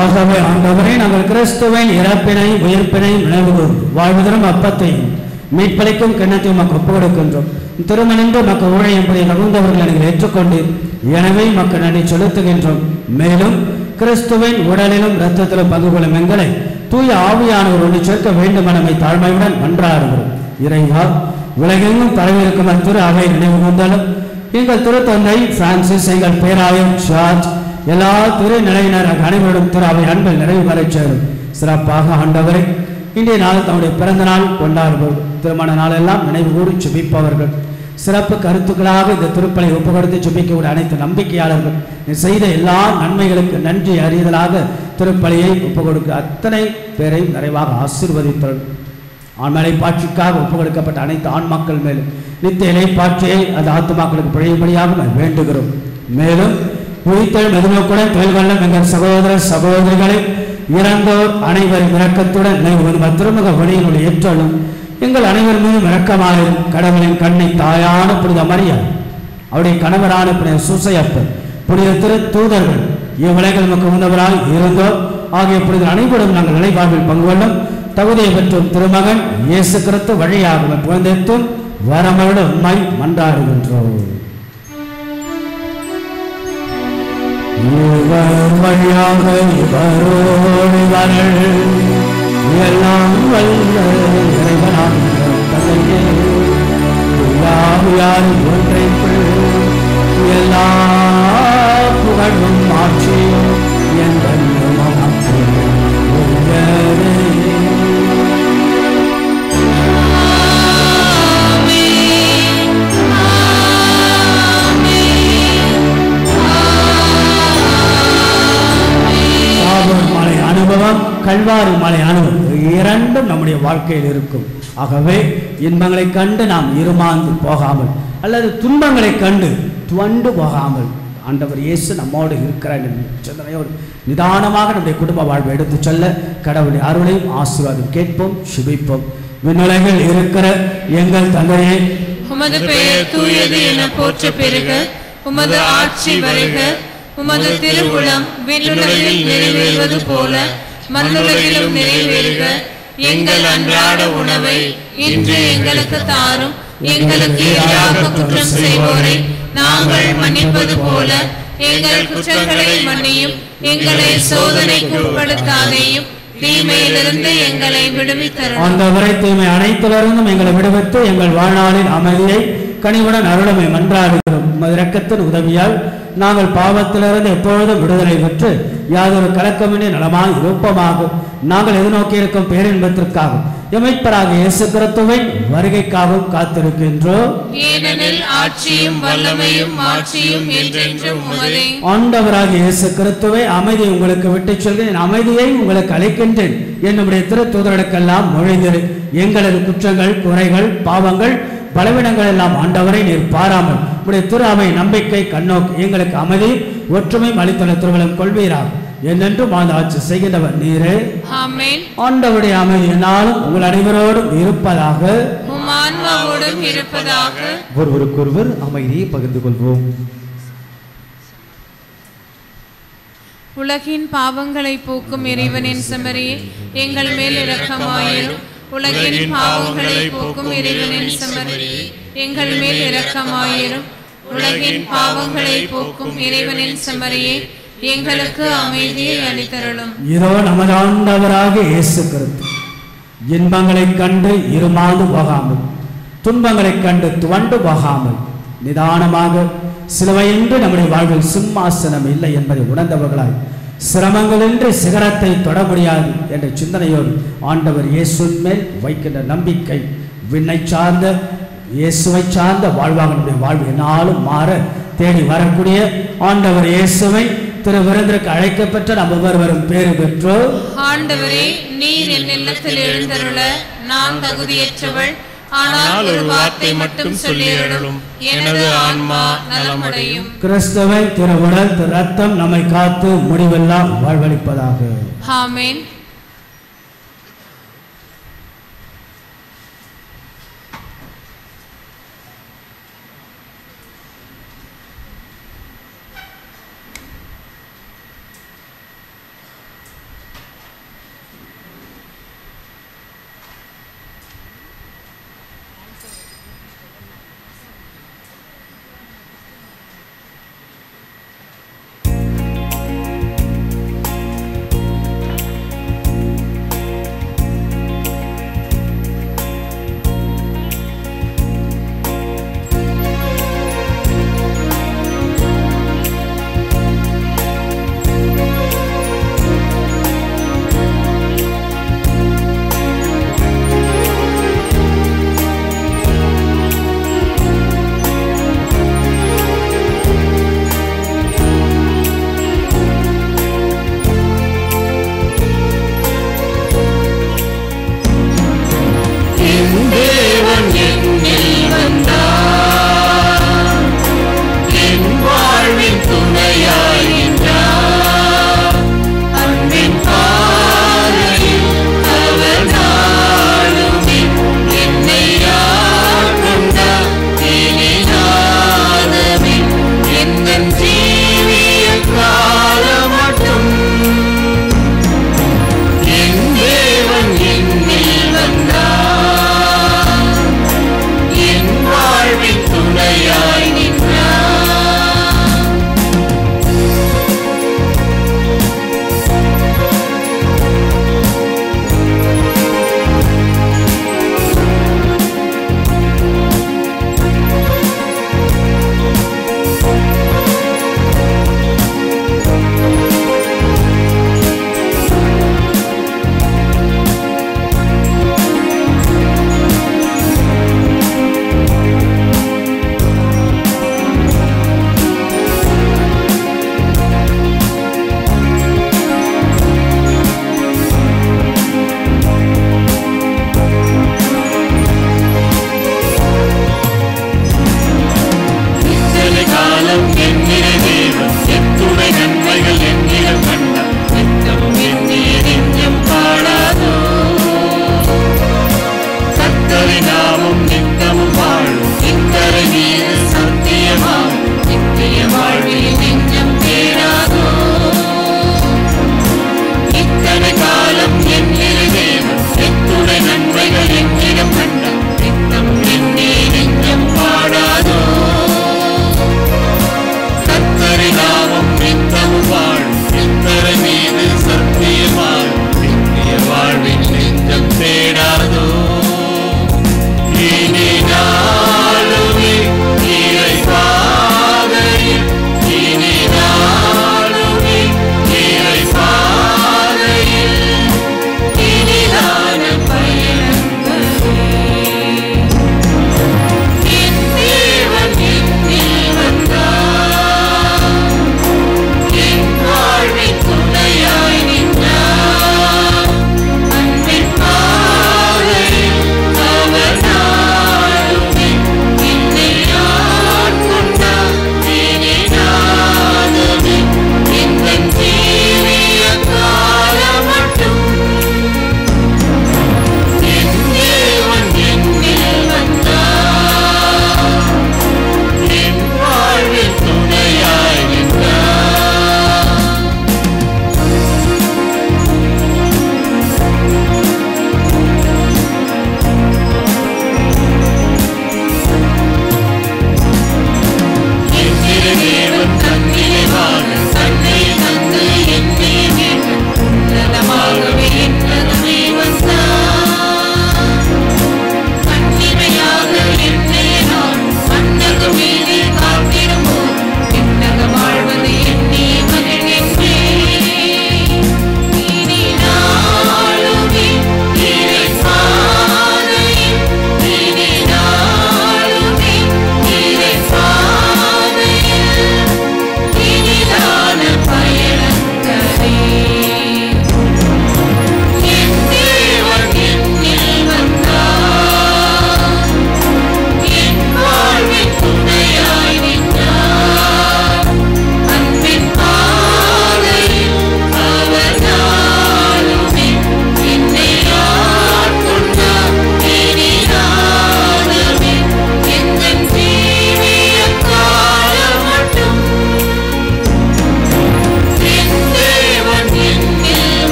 ஆகவே ஆண்டவரே, நாங்கள் கிறிஸ்துவின் இறப்பினை உயிர்ப்பினை நினைவுகூர்ந்து வாழ்வதரும் அப்பத்தையும் மீட்பளிக்கும் கிண்ணத்தையும் மக்கள் ஒப்புக் கொடுக்கின்றோம். திருமணின்று மக்கள் ஊழியம் புரிய தகுந்தவர்கள் நீங்கள் ஏற்றுக்கொண்டீர். எனவே மக்கள் நன்றி செலுத்துகின்றோம். மேலும் கிறிஸ்துவின் உடலிலும் இரத்தத்திலும் பங்கு கொள்ளும் எங்களை தூய ஆவியானவர் ஒன்று சேர்க்க வேண்டும் என தாழ்மையுடன் மன்றாடுகிறோம். இறைவா, உலகெங்கும் பரவியிருக்கும் திரு அவை நினைவு கூர்ந்தாலும் எங்கள் திருத்தந்தை பிரான்சிஸ், எங்கள் பேராயர் ஜார்ஜ், எல்லா துறை நிலையினராக அனைவரும் திரு அவை அன்பில் நிறைவு பெறச் சேரும். சிறப்பாக ஆண்டவரை இன்றைய நாள் தம்முடைய பிறந்த நாள் கொண்டாடுவோம். திருமண நாளெல்லாம் நினைவு கூறி ஜெபிப்பவர்கள், சிறப்பு கருத்துக்களாக இந்த திருப்பலை ஒப்புக்கொடுத்து ஜெபிக்கக்கூடிய அனைத்து நம்பிக்கையாளர்கள், செய்த எல்லா நன்மைகளுக்கு நன்றி அறிதலாக திருப்பலியை ஒப்புக்கொடுக்க அத்தனை பேரை நிறைவாக ஆசீர்வதித்தார்கள். ஆண்மலை பாட்சிக்காக ஒப்புக்கொடுக்கப்பட்ட அனைத்து ஆண்மக்கள் மேலும் நித்திய இலைப்பாட்சியை அந்த ஆத்துமாக்களுக்கு பிழையும்படியாக வேண்டுகிறோம். மேலும் உயிர்த்தெழும் எதிர்நோக்குடன் தொழில்கொள்ளும் எங்கள் சகோதர சகோதரிகளை இறந்தோர் அனைவரும் இரக்கத்துடன் நினைவு திருமுக வழியினுடைய ஏற்றலும் எங்கள் அனைவர் மீதும் இரக்கமாயும் கடவுளின் கண்ணை தாயான புனித மரியாள், அவருடைய கணவரான புனித சூசையப்பர், புனித திரு தூதர்கள், இவ்வுலகில் நமக்கு உந்தவராய் இருந்தோர் ஆகிய புனித அனைவரும் நாங்கள் நிலைவாழ்வில் பங்கு கொள்ளும் தகுதியை பெற்றும் திருமகன் இயேசு கிறிஸ்து வழியாக புகழ்ந்தெத்தும் வரமருட உண்மை மன்றாடுகின்றோம். இவர் வழியாக இவரோடு இவர்கள் எல்லாம் வல்ல இறைவனாகிய தந்தையே, யாரும் ஒன்றைக்குள் எல்லா புகழும் ஆட்சியும் எங்கள் மலை அனுபவம், கல்வாரி மலை அனுபவம் இரண்டும் நம்முடைய வாழ்க்கையில் இருக்கும். ஆகவே இன்பங்களை கண்டு நாம் இருமாந்து போகாமல் அல்லது துன்பங்களை கண்டு துவண்டு போகாமல் ஆண்டவர் இயேசு நம்மோடு இருக்கிறார் என்ற சிந்தனையோடு நிதானமாக நம்முடைய குடும்ப வாழ்வை எடுத்து செல்ல கடவுளுடைய அருளையும் ஆசீர்வாதம் கேட்போம், சுபிப்போம். விண்ணுலகில் இருக்கிற எங்கள் தந்தையே, உமது பெயர் தூயது என போற்ற பெறுக, உமது ஆட்சி வருக, உமது திருவுளம் விண்ணுலகில் நிறைவேறுவது போல மண்ணுலகிலும் நிறைவேறுக. எங்கள் அன்றாட உணவை இன்று எங்களுக்கு தாரும், எங்களுக்கு எதிராக குற்றம் செய்வோரை நாங்கள் மன்னிப்பது போல எங்கள் குற்றங்களை மன்னியும், எங்களை சோதனைக்கு உட்படுத்தாதேயும், தீமையிலிருந்து எங்களை விடுவித்தருளும். ஆண்டவரே, தீமை அனைத்திலிருந்தும் எங்களை விடுவித்து எங்கள் வாழ்நாளின் அமைதியை கனிவுடன் அருளமை மன்றாடுகிறோம். உமது இரக்கத்தின் உதவியால் நாங்கள் பாவத்திலிருந்து எப்பொழுதும் விடுதலை பெற்று யாதொரு கலக்கமின்றி நலமாய் இருப்போமாக. நாங்கள் எதிர்நோக்கி இருக்கும் பேரின்பத்திற்காக எமைப்பராக இயேசு கிறிஸ்துவின் வருகைக்காகவும் காத்திருக்கின்றோம். ஏனெனில் ஆட்சியும் வல்லமையும் மாட்சியும் என்றென்றும் உமதே. ஆண்டவராக இயேசு கிறிஸ்துவை அமைதி உங்களுக்கு விட்டுச் செல்கிறேன், அமைதியை உங்களுக்கு அளிக்கின்றேன் என்னுடைய திரு தூதர்களுக்கெல்லாம் மொழிந்தேன். எங்களது குற்றங்கள், குறைகள், பாவங்கள், பலவீனங்கள் எல்லாம் ஆண்டவரை நீர் பாராமல் உடைய திரு அவை நம்பிக்கை கண்ணோக்கி எங்களுக்கு அமைதி ஒற்றுமையும் அளித்துள்ள திருவள்ளும் கொள்வீராக. என்னென்றும் வாழ்ந்து ஆட்சி செய்கின்றவர் நீரே. ஆமென். ஆண்டவருடைய அமைதி என்னாலும் உங்கள் அனைவரோடும் இருப்பதாக, உம் ஆன்மாவோடும் இருப்பதாக. ஒருவருக்கொருவர் அமைதியை பகிர்ந்து கொள்வோம். உலகின் பாவங்களை போக்கும் இறைவனின் செம்மறியே, எங்கள் மேல் இரக்கமாயிரும். உலகின் பாவங்களை போக்கும் இறைவனின் செம்மறியே, எங்கள் மேல் இரக்கமாயிரும். உலகின் பாவங்களை போக்கும் இறைவனின் செம்மறியே, எங்களுக்கு அமைதியை அளித்தருளும். இதோ நமது ஆண்டவராக இயேசு கிறிஸ்து இன்பங்களை கண்டு இருமாந்து போகாமல், துன்பங்களை கண்டு துவண்டு போகாமல், நிதானமாக சிலுவையின்றி நம்முடைய வாழ்வில் சிம்மாசனம் இல்லை என்பதை உணர்ந்தவர்களாய் சிரமங்களின்றி சிகரத்தை தொட முடியாது என்ற சிந்தனையோடு ஆண்டவர் இயேசுவின் மேல் வைக்கின்ற நம்பிக்கை விண்ணை சார்ந்த இயேசுவை சார்ந்த வாழ்வாக நம்முடைய வாழ்வு என்னாலும் மாற தேடி வரக்கூடிய ஆண்டவர் இயேசுவை திரு விருந்திற்கு அழைக்கப்பட்ட நம்ம ஒவ்வொருவரும் பேறு பெற்றோ. ஆண்டவரே, நீர் என் இல்லத்தில் எழுந்தருள நான் தகுதியற்றவள், ஆனால் ஒரு வார்த்தை மட்டும் சொல்லியருளும், எனது ஆன்மா நலமடையும். கிறிஸ்துவை திருவுடல் திரு ரத்தம் நம்மை காத்து முடிவெல்லாம் வாழ்வளிப்பதாக. ஆமென்.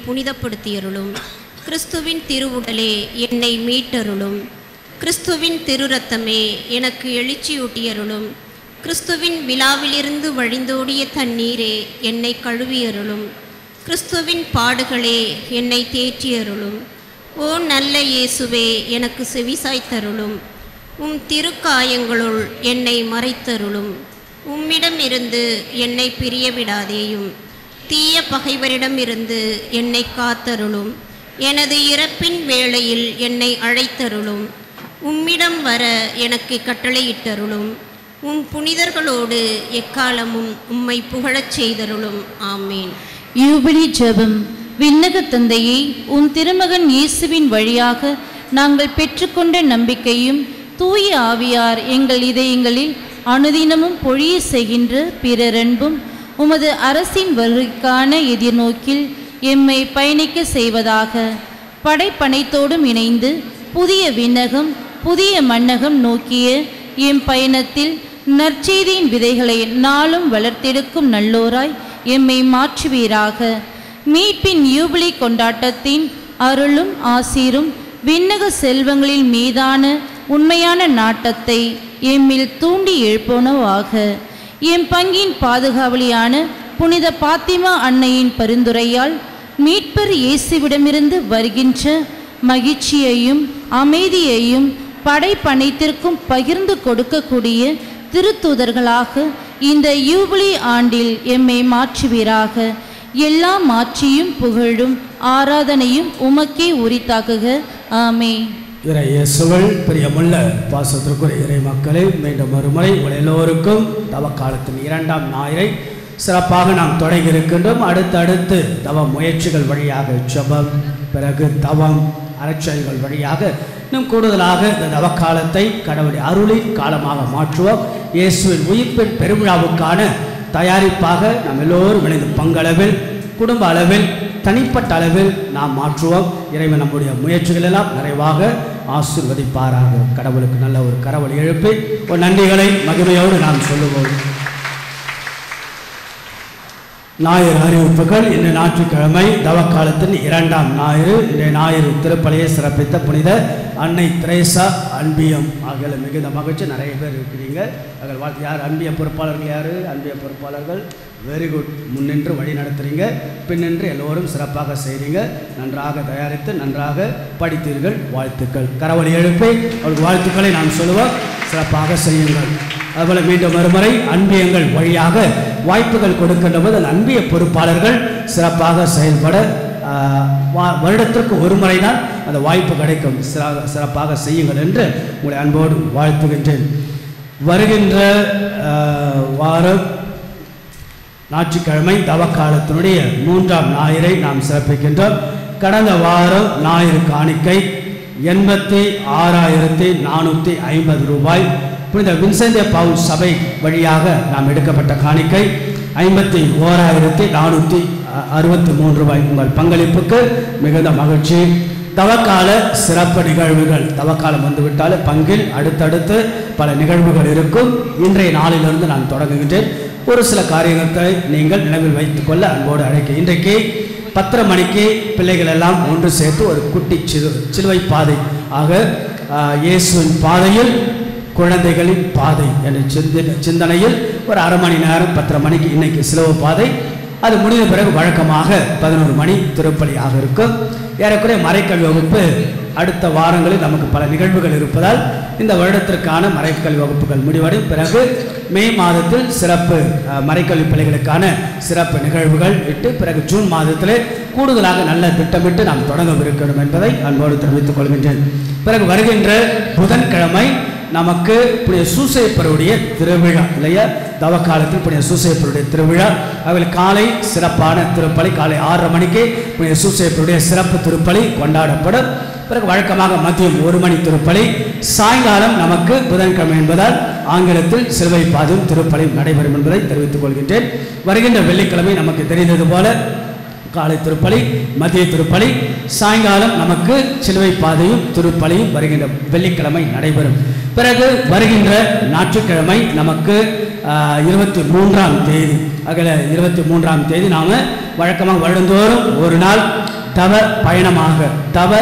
புனிதப்படுத்தியருளும். கிறிஸ்துவின் திருவுடலே என்னை மீட்டருளும். கிறிஸ்துவின் திருரத்தமே எனக்கு எழுச்சியூட்டியருளும். கிறிஸ்துவின் விழாவிலிருந்து வழிந்தோடிய தண்ணீரே என்னை கழுவியருளும். கிறிஸ்துவின் பாடுகளே என்னை தேற்றியருளும். ஓ நல்ல இயேசுவே, எனக்கு செவிசாய்த்தருளும். திருக்காயங்களுள் என்னை மறைத்தருளும். உம்மிடமிருந்து என்னை பிரிய விடாதேயும். தீய பகைவரிடமிருந்து என்னை காத்தருளும். எனது இறப்பின் வேளையில் என்னை அழைத்தருளும். உம்மிடம் வர எனக்கு கட்டளையிட்டருளும். புனிதர்களோடு எக்காலமும் உம்மை புகழச் செய்தருளும். ஆமேன். யூபிலி ஜெபம். விண்ணக தந்தையே, திருமகன் இயேசுவின் வழியாக நாங்கள் பெற்றுக்கொண்ட நம்பிக்கையும் தூய ஆவியார் எங்கள் இதயங்களில் அனுதினமும் பொழிய செய்கின்ற பிறரன்பும் உமது அரசின் வருகைக்கான எதிர்நோக்கில் எம்மை பயணிக்க செய்வதாக. படைப்பனைத்தோடும் இணைந்து புதிய விண்ணகம் புதிய மண்ணகம் நோக்கிய எம் பயணத்தில் நற்செய்தியின் விதைகளை நாளும் வளர்த்தெடுக்கும் நல்லோராய் எம்மை மாற்றுவீராக. மீட்பின் யூபிலி கொண்டாட்டத்தின் அருளும் ஆசீரும் விண்ணக செல்வங்களின் மீதான உண்மையான நாட்டத்தை எம்மில் தூண்டி எழுப்பனவாக. எம் பங்கின் பாதுகாவலியான புனித பாத்திமா அன்னையின் பரிந்துரையால் மீட்பர் இயேசுவிடமிருந்து வருகின்ற மகிழ்ச்சியையும் அமைதியையும் படைப்பனைத்திற்கும் பகிர்ந்து கொடுக்கக்கூடிய திருத்தூதர்களாக இந்த யூபிலி ஆண்டில் எம்மை மாற்றுவீராக. எல்லா மாட்சியும் புகழும் ஆராதனையும் உமக்கே உரித்தாக்குக. ஆமே. இறை இயேசுவில் பிரியமுள்ள பாசத்திற்குரிய இறை மக்களே, மீண்டும் மறுமுறை உங்கள் எல்லோருக்கும் தவக்காலத்தின் 2ஆம் ஞாயிறை சிறப்பாக நாம் தொடங்கி இருக்கின்றோம். அடுத்தடுத்து தவ முயற்சிகள் வழியாக ஜெபம், பிறகு தவம், அறச்செயல்கள் வழியாக இன்னும் கூடுதலாக இந்த தவக்காலத்தை கடவுளுடைய அருளின் காலமாக மாற்றுவோம். இயேசுவின் உயிர்ப்பின் பெருவிழாவுக்கான தயாரிப்பாக நாம் எல்லோரும் இணைந்து பங்களவில், குடும்ப அளவில், தனிப்பட்ட அளவில் நாம் மாற்றுவோம். இறைவன் நம்முடைய முயற்சிகள் எல்லாம் நிறைவாக ஆசீர்வதிப்பாராக. கடவுளுக்கு நல்ல ஒரு கரவொலி எழுப்பி ஒரு நன்றிகளை மகிமையோடு நாம் சொல்லுவோம். ஞாயிறு அறிவிப்புகள். இன்று ஞாயிற்றுக்கிழமை தவக்காலத்தின் 2ஆம் ஞாயிறு. இன்றைய ஞாயிறு திருப்பலியை சிறப்பித்த புனித அன்னை திரேசா அன்பியம் ஆகிய மிகுந்த மகிழ்ச்சி. நிறைய பேர் இருக்கிறீங்க. அவர்கள் வாழ்த்து. யார் அன்பிய பொறுப்பாளர்கள்? யார் அன்பிய பொறுப்பாளர்கள்? Very good. முன்னின்று வழி நடத்துறீங்க, பின்னின்று எல்லோரும் சிறப்பாக செய்கிறீங்க. நன்றாக தயாரித்து நன்றாக படித்தீர்கள். வாழ்த்துக்கள். கரவொலி எழுப்பி அவர்கள் வாழ்த்துக்களை நாம் சொல்லுவோம். சிறப்பாக செய்யுங்கள். அதுபோல் மீண்டும் மறுமுறை அன்பியங்கள் வழியாக வாய்ப்புகள் கொடுக்கின்ற போது அந்த அன்பிய பொறுப்பாளர்கள் சிறப்பாக செயல்பட வருடத்திற்கு ஒரு முறை தான் அந்த வாய்ப்பு கிடைக்கும். சிறப்பாக செய்யுங்கள் என்று உங்களை அன்போடு வாழ்த்துகின்றேன். வருகின்ற வாரம் ஞாயிற்றுக்கிழமை தவக்காலத்தினுடைய 3ஆம் ஞாயிறை நாம் சிறப்பிக்கின்றோம். கடந்த வாரம் ஞாயிறு காணிக்கை 86,450 ரூபாய். புனித வின்சென்ட் பவுல் சபை வழியாக நாம் எடுக்கப்பட்ட காணிக்கை 51,463 ரூபாய். உங்கள் பங்களிப்புக்கு மிகுந்த மகிழ்ச்சி. தவக்கால சிறப்பு நிகழ்வுகள். தவக்காலம் வந்துவிட்டால் பங்கில் அடுத்தடுத்து பல நிகழ்வுகள் இருக்கும். இன்றைய நாளிலிருந்து நான் தொடங்குகின்றேன். ஒரு சில காரியங்களை நீங்கள் நினைவில் வைத்துக்கொள்ள அன்போடு அழைக்க. இன்றைக்கு 10:30 மணிக்கு பிள்ளைகள் எல்லாம் ஒன்று சேர்த்து ஒரு குட்டி சிலுவை பாதை ஆக இயேசுவின் பாதையில் குழந்தைகளின் பாதை என்ற சிந்தனையில் ஒரு அரை மணி நேரம் 10:30 மணிக்கு இன்னைக்கு சிலுவை பாதை. அது முடிந்த பிறகு வழக்கமாக 11 மணி திருப்பலியாக இருக்கும். ஏறக்குறைய மறைக்கல்வி வகுப்பு அடுத்த வாரங்களில் நமக்கு பல நிகழ்வுகள் இருப்பதால் இந்த வருடத்திற்கான மறைக்கல்வி வகுப்புகள் முடிவடையும். பிறகு மே மாதத்தில் சிறப்பு மறைக்கல்வி பிள்ளைகளுக்கான சிறப்பு நிகழ்வுகள் இட்டு பிறகு ஜூன் மாதத்திலே கூடுதலாக நல்ல திட்டமிட்டு நாம் தொடங்கவிருக்கணும் என்பதை அன்போடு தெரிவித்துக் கொள்கின்றேன். பிறகு வருகின்ற புதன்கிழமை நமக்கு புனித சூசையப்பருடைய திருவிழா இல்லையா? தவக்காலத்தில் புனித சூசையப்பருடைய திருவிழா. அவர்கள் காலை சிறப்பான திருப்பலி காலை 6:30 மணிக்கு புனித சூசையப்பருடைய சிறப்பு திருப்பலி கொண்டாடப்படும். பிறகு வழக்கமாக மதியம் 1 மணி திருப்பலி. சாயங்காலம் நமக்கு புதன்கிழமை என்பதால் ஆங்கிலத்தில் சிலுவை பாதும் திருப்பலியும் நடைபெறும் என்பதை தெரிவித்துக் கொள்கின்றேன். வருகின்ற வெள்ளிக்கிழமை நமக்கு தெரிந்தது போல காலை திருப்பலி, மதிய திருப்பலி, சாயங்காலம் நமக்கு சிலுவை பாதையும் திருப்பலியும் வருகின்ற வெள்ளிக்கிழமை நடைபெறும். பிறகு வருகின்ற ஞாயிற்றுக்கிழமை நமக்கு 23ஆம் தேதி 23ஆம் தேதி நாம் வழக்கமாக வருடந்தோறும் ஒரு நாள் தவ பயணமாக தவ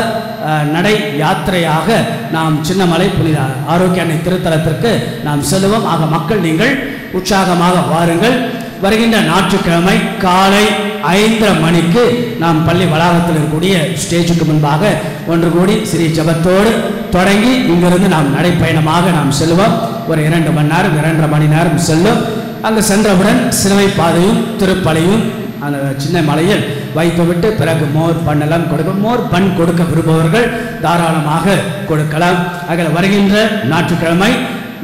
நடை யாத்திரையாக நாம் சின்னமலை புனித ஆரோக்கிய அன்னை திருத்தலத்திற்கு நாம் செல்வோம். ஆக மக்கள் நீங்கள் உற்சாகமாக வாருங்கள். வருகின்ற ஞாயிற்றுக்கிழமை காலை 5:30 மணிக்கு நாம் பள்ளி வளாகத்தில் இருக்கக்கூடிய ஸ்டேஜுக்கு முன்பாக ஒன்று கூடி சிறிய ஜபத்தோடு தொடங்கி இங்கிருந்து நாம் நடைப்பயணமாக நாம் செல்வோம். ஒரு 2 மணி நேரம் 2.5 மணி நேரம் செல்லும். அங்கு சென்றவுடன் சிலுவை பாதையும் திருப்பலியும் அந்த சின்ன மலையில் வைத்துவிட்டு பிறகு மோர் பண்ணலாம் கொடுக்கும். மோர் பன் கொடுக்க விரும்புபவர்கள் தாராளமாக கொடுக்கலாம். அதில் வருகின்ற ஞாயிற்றுக்கிழமை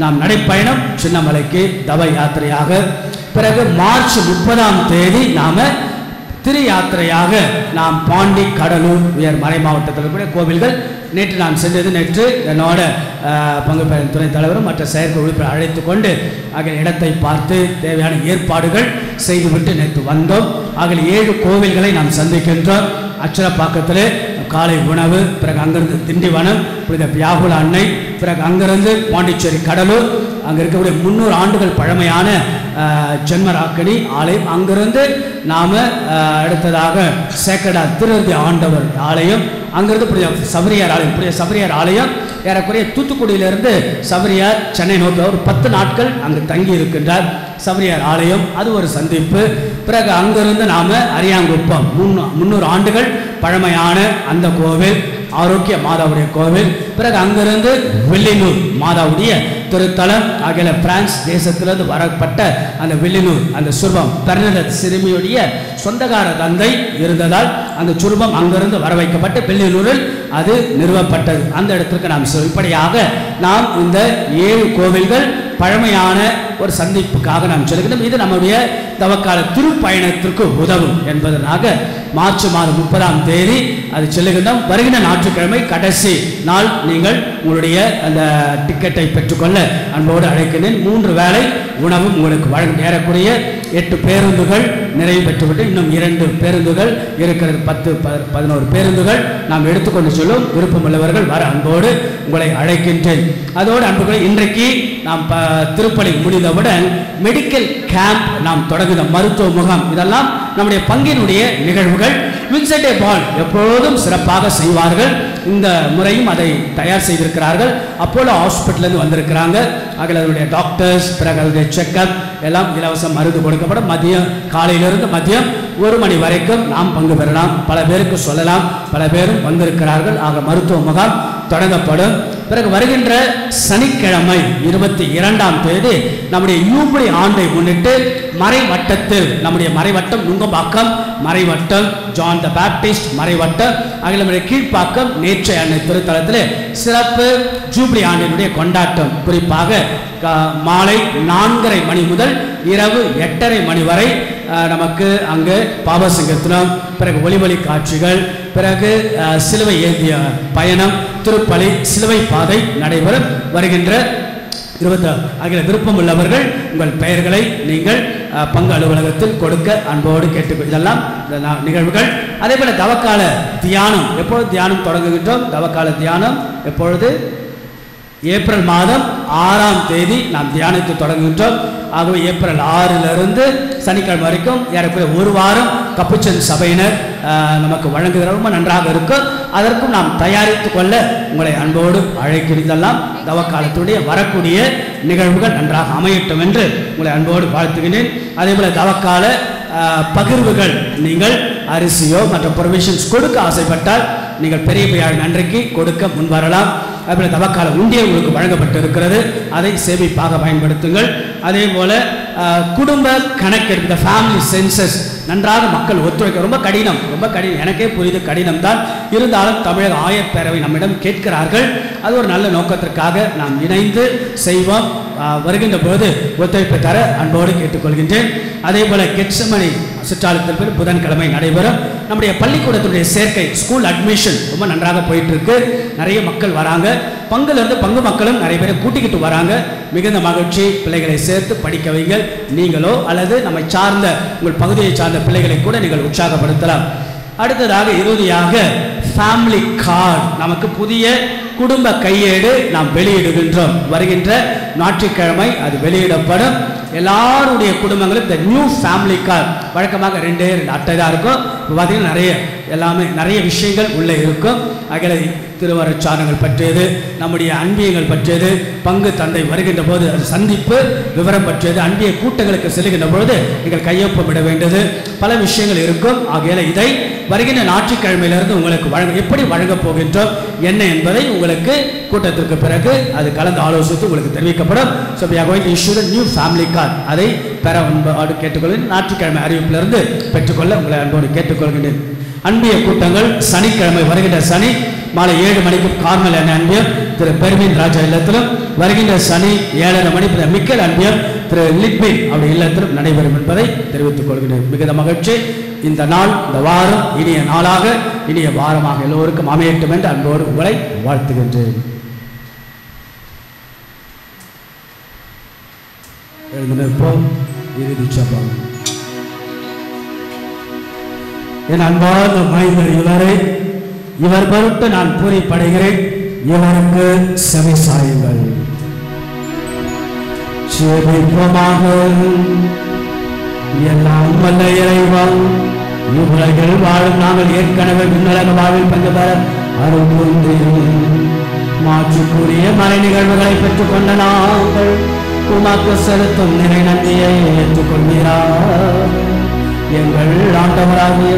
நாம் நடைப்பயணம் சின்னமலைக்கு தவ யாத்திரையாக, பிறகு மார்ச் 30ஆம் தேதி நாம திரு யாத்திரையாக நாம் பாண்டி கடலூர் உயர் மறை மாவட்டத்தில் கூட கோவில்கள் நேற்று நாம் சென்றது. நேற்று என்னோட பங்கு பெறும் துணைத் தலைவரும் மற்ற செயற்கை உறுப்பினர் அழைத்து கொண்டு ஆகிய இடத்தை பார்த்து தேவையான ஏற்பாடுகள் செய்துவிட்டு நேற்று வந்தோம். ஆகிய 7 கோவில்களை நாம் சந்திக்கின்றோம். அச்சலப்பாக்கத்திலே காலை உணவு, பிறகு அங்கிருந்து திண்டிவனம், புனித வியாகுல அன்னை, பிறகு அங்கிருந்து பாண்டிச்சேரி கடலூர், அங்கே இருக்கக்கூடிய 300 ஆண்டுகள் பழமையான ஜென்மராக்கனி ஆலயம், அங்கிருந்து நாம் அடுத்ததாக சேக்கடா திருதி ஆண்டவர் ஆலயம், அங்கிருந்து புனித சபரியார் ஆலயம். புனித சபரியார் ஆலயம் ஏறக்குறைய தூத்துக்குடியிலிருந்து சபரியார் சென்னை நோக்கி ஒரு 10 நாட்கள் அங்கு தங்கி இருக்கின்றார். சபரியார் ஆலயம் அது ஒரு சந்திப்பு. பிறகு அங்கிருந்து நாம் அரியாங்குப்பம் 300 ஆண்டுகள் பழமையான அந்த கோவில், ஆரோக்கிய மாதாவுடைய கோவில். பிறகு அங்கிருந்து வில்லியனூர் மாதாவுடைய திருத்தலம் ஆகிய பிரான்ஸ் தேசத்திலிருந்து வரப்பட்ட அந்த வில்லியனூர் அந்த சுரூபம் பெர்னடத் சிறுமியுடைய சொந்தக்கார தந்தை இருந்ததால் அந்த சுரூபம் அங்கிருந்து வர வைக்கப்பட்டு வில்லியனூரில் அது நிறுவப்பட்டது. அந்த இடத்திற்கு நாம் இப்படியாக நாம் இந்த 7 கோவில்கள் பழமையான ஒரு சந்திப்புக்காக நாம் செல்கிறோம். இது நம்முடைய தவக்கால திருப்பயணத்திற்கு உதவும் என்பதற்காக மார்ச் மாதம் 30ஆம் தேதி அது செல்லுகின்றோம். வருகின்ற ஞாயிற்றுக்கிழமை கடைசி நாள் நீங்கள் உங்களுடைய அந்த டிக்கெட்டை பெற்றுக்கொள்ள அன்போடு அழைக்கிறேன். 3 வேளை உணவும் உங்களுக்கு வழங்கும். ஏறக்குறைய 8 பேருந்துகள் நிறைவு பெற்றுவிட்டு இன்னும் 2 பேருந்துகள் இருக்கிறது. 10-11 பேருந்துகள் நாம் எடுத்துக்கொண்டு செல்லும். விருப்பமுள்ளவர்கள் வர அன்போடு உங்களை அழைக்கின்றேன். அதோடு அன்புகளை இன்றைக்கு நாம் திருப்பலி முடிந்தவுடன் மெடிக்கல் கேம்ப் நாம் தொடங்குகிற மருத்துவ முகாம், இதெல்லாம் நம்முடைய பங்கினுடைய நிகழ்வுகள். வின்சென்ட் பால் எப்போதும் சிறப்பாக செய்வார்கள். இந்த முறையும் அதை தயார் செய்திருக்கிறார்கள். அப்போலோ ஹாஸ்பிட்டலேருந்து வந்திருக்கிறாங்க. அதில் அதனுடைய டாக்டர்ஸ், பிறகு அதனுடைய செக்கப் எல்லாம் இலவசம் மருந்து கொடுக்கப்படும். மதியம் காலையிலிருந்து மதியம் 1 மணி வரைக்கும் நாம் பங்கு பெறலாம். பல பேருக்கு சொல்லலாம். பல பேரும் வந்திருக்கிறார்கள். ஆக மருத்துவ முகாம் தொடங்கப்படும். பிறகு வருகின்ற சனிக்கிழமை 22ஆம் தேதி நம்முடைய யூபிலி ஆண்டை முன்னிட்டு மறைவட்டத்தில் நம்முடைய மறைவட்டம் நுங்கம்பாக்கம் மறைவட்டம், ஜான் த பேப்டிஸ்ட் மறைவட்டம், அகில கீழ்ப்பாக்கம் நேற்றைய அன்னை திருத்தலத்தில் சிறப்பு ஜூபிலி ஆண்டினுடைய கொண்டாட்டம். குறிப்பாக மாலை 4:30 மணி முதல் இரவு 8:30 மணி வரை நமக்கு அங்கு பாவசங்கத்தினம், பிறகு ஒளிவழி காட்சிகள், பிறகு சிலுவை ஏந்திய பயணம், திருப்பலி, சிலுவை பாதை நடைபெறும். வருகின்ற 20 ஆகிய விருப்பம் உள்ளவர்கள் உங்கள் பெயர்களை நீங்கள் பங்கு அலுவலகத்தில் கொடுக்க அன்போடு கேட்டு. இதெல்லாம் நிகழ்வுகள். அதே போல தவக்கால தியானம் எப்பொழுது தியானம் தொடங்குகின்றோம்? தவக்கால தியானம் எப்பொழுது? ஏப்ரல் மாதம் 6ஆம் தேதி நாம் தியானத்தை தொடங்குகின்றோம். ஆகவே ஏப்ரல் 6லிருந்து சனிக்கிழமை வரைக்கும் ஏறக்குறைய 1 வாரம் கப்புச்சன் சபையினர் நமக்கு வழங்குகிற ரொம்ப நன்றாக இருக்கும். அதற்கும் நாம் தயாரித்து கொள்ள உங்களை அன்போடு அழைக்கிறோம். இதெல்லாம் தவக்காலத்துடைய வரக்கூடிய நிகழ்வுகள் நன்றாக அமையட்டும் என்று உங்களை அன்போடு வாழ்த்துகிறேன். அதே போல தவக்கால பகிர்வுகள், நீங்கள் அரிசியோ மற்ற ப்ரொவிஷன்ஸ் கொடுக்க ஆசைப்பட்டால் நீங்கள் பெரிய பெரிய நன்றிக்கு கொடுக்க முன்வரலாம். அதேபோல தவக்கால உண்டியல் உங்களுக்கு வழங்கப்பட்டிருக்கிறது, அதை சேமிப்பாக பயன்படுத்துங்கள். அதே போல குடும்ப கணக்கெடுப்பு, ஃபேமிலி சென்சஸ் நன்றாக மக்கள் ஒத்துழைக்க ரொம்ப கடினம், எனக்கே புரியுது, கடினம் தான். இருந்தாலும் தமிழக ஆயப்பேரவை நம்மிடம் கேட்கிறார்கள். அது ஒரு நல்ல நோக்கத்திற்காக நாம் இணைந்து செய்வோம். வருகின்ற போது ஒத்துழைப்பு தர அன்போடு கேட்டுக்கொள்கின்றேன். அதே போல கெட்சமணி சிற்றாலயத்தில் புதன்கிழமை நடைபெறும். நம்முடைய பள்ளிக்கூடத்துடைய சேர்க்கை, ஸ்கூல் அட்மிஷன் ரொம்ப நன்றாக போயிட்டு இருக்கு. நிறைய மக்கள் வராங்க. பங்குலேருந்து பங்கு மக்களும் நிறைய பேரை கூட்டிக்கிட்டு வராங்க. மிகுந்த மகிழ்ச்சி. பிள்ளைகளை சேர்த்து படிக்க வைங்கள். நீங்களோ அல்லது நம்மை சார்ந்த உங்கள் பகுதியை சார்ந்த பிள்ளைகளை கூட நீங்கள் உற்சாகப்படுத்தலாம். அடுத்ததாக இறுதியாக ஃபேமிலி கார்டு, நமக்கு புதிய குடும்ப கையேடு நாம் வெளியிடுகின்றோம். வருகின்ற ஞாயிற்றுக்கிழமை அது வெளியிடப்படும். எல்லாருடைய குடும்பங்களும் இந்த நியூ ஃபேமிலி கார்டு, வழக்கமாக 2 அட்டை தான் இருக்கும். இப்போ பார்த்தீங்கன்னா நிறைய விஷயங்கள் உள்ளே இருக்கும். அகில திருவருட்சாதனங்கள் பற்றியது, நம்முடைய அன்பியங்கள் பற்றியது, பங்கு தந்தை வருகின்ற போது அது சந்திப்பு விவரம் பற்றியது, அன்பிய கூட்டங்களுக்கு செல்கின்ற பொழுது நீங்கள் கையொப்பமிட வேண்டியது பல விஷயங்கள் இருக்கும். ஆகையால் இதை வருகின்ற ஞாயிற்றுக்கிழமையிலிருந்து உங்களுக்கு எப்படி வழங்கப் போகின்றோம் என்ன என்பதை உங்களுக்கு கூட்டத்திற்கு பிறகு அது கலந்து ஆலோசித்து உங்களுக்கு தெரிவிக்கப்படும். So we are going to issue the new family card. அதை பெற அன்போடு கேட்டுக்கொள்கிறேன். ஞாயிற்றுக்கிழமை அறிவிப்பிலிருந்து பெற்றுக்கொள்ள உங்களை அன்போடு கேட்டுக்கொள்கின்றேன். அன்பிய கூட்டங்கள் சனிக்கிழமை வருகின்ற சனி மாலை 7 மணிக்கு கார்மல் என அன்பியம் திரு பெர்வின் ராஜா இல்லத்திலும், வருகின்ற சனி 7:30 மணி மிக்கல் அன்பியம் திரு லிட்பின் அவருடைய இல்லத்திலும் நடைபெறும் என்பதை தெரிவித்துக் கொள்கிறேன். மிகுந்த மகிழ்ச்சி. இந்த நாள், இந்த வாரம் இனிய நாளாக, இனிய வாரமாக எல்லோருக்கும் அமையட்டும் என்று அன்போடு உங்களை வாழ்த்துகின்றேன். எழுந்து நிற்போம். இறுதி ஜெபம். என் அன்பார்ந்த மைந்தர் இவர் பொருட்டு நான் பூரிப்படைகிறேன். இவருக்கு செவி சாயுங்கள். ஜெபிப்போமாக. எல்லாம் வல்ல இறைவா, இவ்வுலகில் வாழும் நாங்கள் ஏற்கனவே விண்ணுலக வாழ்வில் பங்கு பெற அருள் புரிந்தீர். மாற்றுக்குரிய மறை நிகழ்வுகளை பெற்றுக் கொண்ட நாங்கள் உமக்கு செலுத்தும் நிறை நன்றியை ஏற்றுக்கொள்வீரா. எங்கள் ஆண்டவராகிய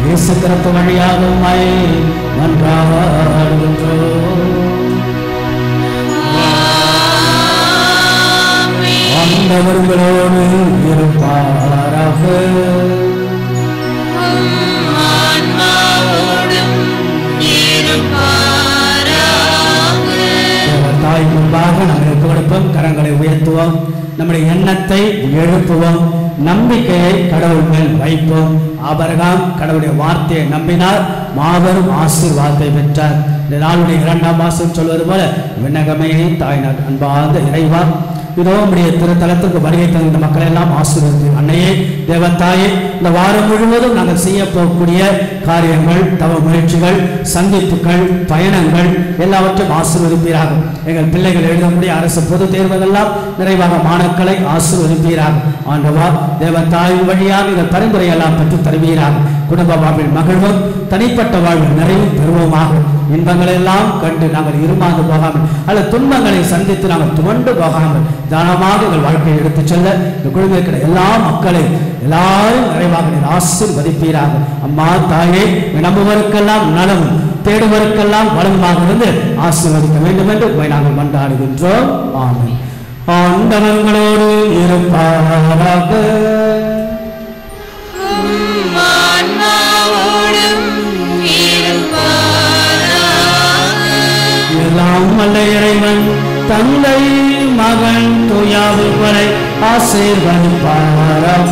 இயேசு கிறிஸ்து வழியாக உம்மை மன்றாடுகின்றோம். ஆண்டவர் உங்களோடு இருப்பாராக. தாய் முன்பாக நம்மளுக்கு கொடுப்போம். கரங்களை உயர்த்துவோம். நம்முடைய எண்ணத்தை எழுப்புவோம். நம்பிக்கையை கடவுள் மேல் வைப்போம். ஆபிரகாம் கடவுளுடைய வார்த்தையை நம்பினார், மாபெரும் ஆசீர்வாதத்தை பெற்றார். இந்த நாளுடைய 2ஆம் மாசம் சொல்வது போல, விண்ணகமே தாய்நாட் அன்பார்ந்த இறைவா, இதோ நம்முடைய திருத்தலத்துக்கு வருகை தந்த மக்களை எல்லாம் ஆசீர்வதி. அன்னையே, தேவத்தாயே, இந்த வாரம் முழுவதும் நாங்கள் செய்ய போகக்கூடிய காரியங்கள், தவ முயற்சிகள், சந்திப்புகள், பயணங்கள் எல்லாவற்றையும் ஆசீர்வதிப்பீராக. எங்கள் பிள்ளைகள் எழுதக்கூடிய அரசு பொது தேர்வுகளெல்லாம் நிறைவாக மாணவர்களை ஆசீர்வதிப்பீராக. ஆண்டவா, தேவத்தாயின் வழியாக இந்த பரிந்துரையெல்லாம் பெற்று தருவீராக. குடும்ப வாழ்வில் மகிழ்வும், தனிப்பட்ட வாழ்வில் நிறைவும் பெறுவோமாக. இன்பங்களை எல்லாம் கண்டு நாங்கள் இருமாந்து போகாமல், அல்லது துன்பங்களை சந்தித்து நாங்கள் துவண்டு போகாமல் தானமாக எங்கள் வாழ்க்கையை எடுத்துச் செல்ல இந்த குழுவிற்கிற எல்லா மக்களையும் எல்லாரும் நிறைவாக நீர் ஆசீர்வதிப்பீராக. அம்மா தாயே, நம்புவருக்கெல்லாம் நலமும் தேடுவருக்கெல்லாம் வளமாக இருந்து ஆசீர்வதிக்க வேண்டும் என்று உம்மை நாங்கள் மன்றாடுகின்றோம். ஆமென். ஆண்டவர்களோடு இருப்பாராக. எல்லாம் வல்ல இறைவன் தந்தை, மகன், தூயாவிகளை ஆசீர்வதிப்பாராக.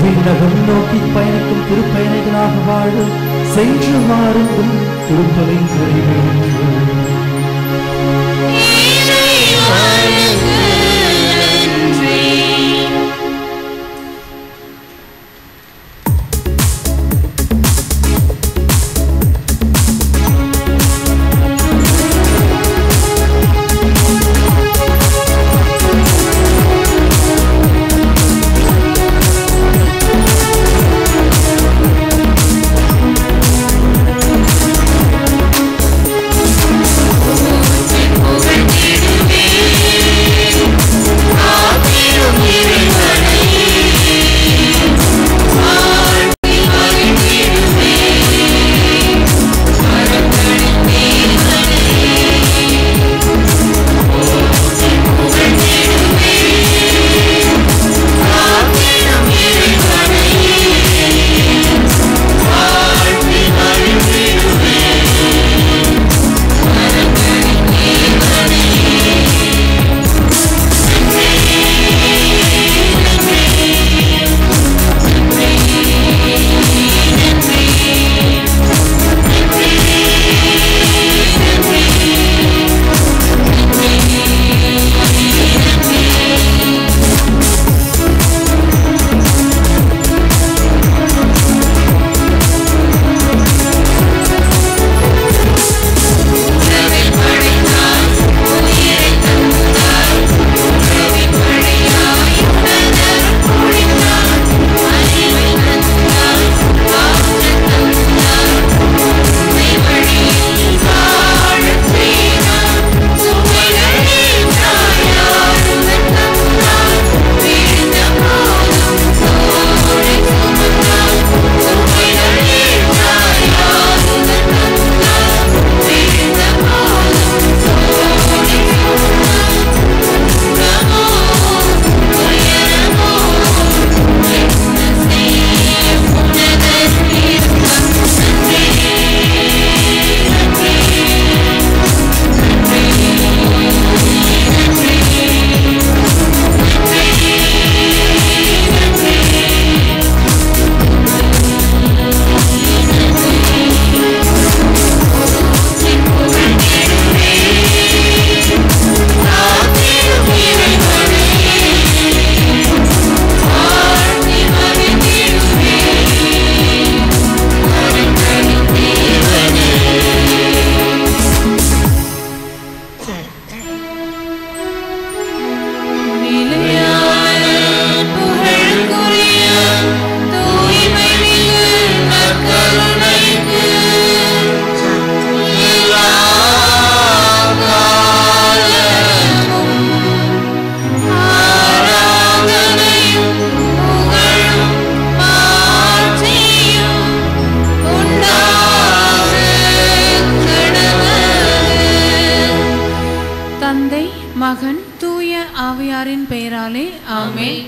விண்ணகம் நோக்கி பயணிக்கும் திருப்பயணிகளாக வாழும் சென்று மாறும் திருப்பலை நிறைவேற்றும். புகழ்ந்திடுவே தந்தை, மகன், தூய ஆவியாரின் பெயராலே ஆமென்.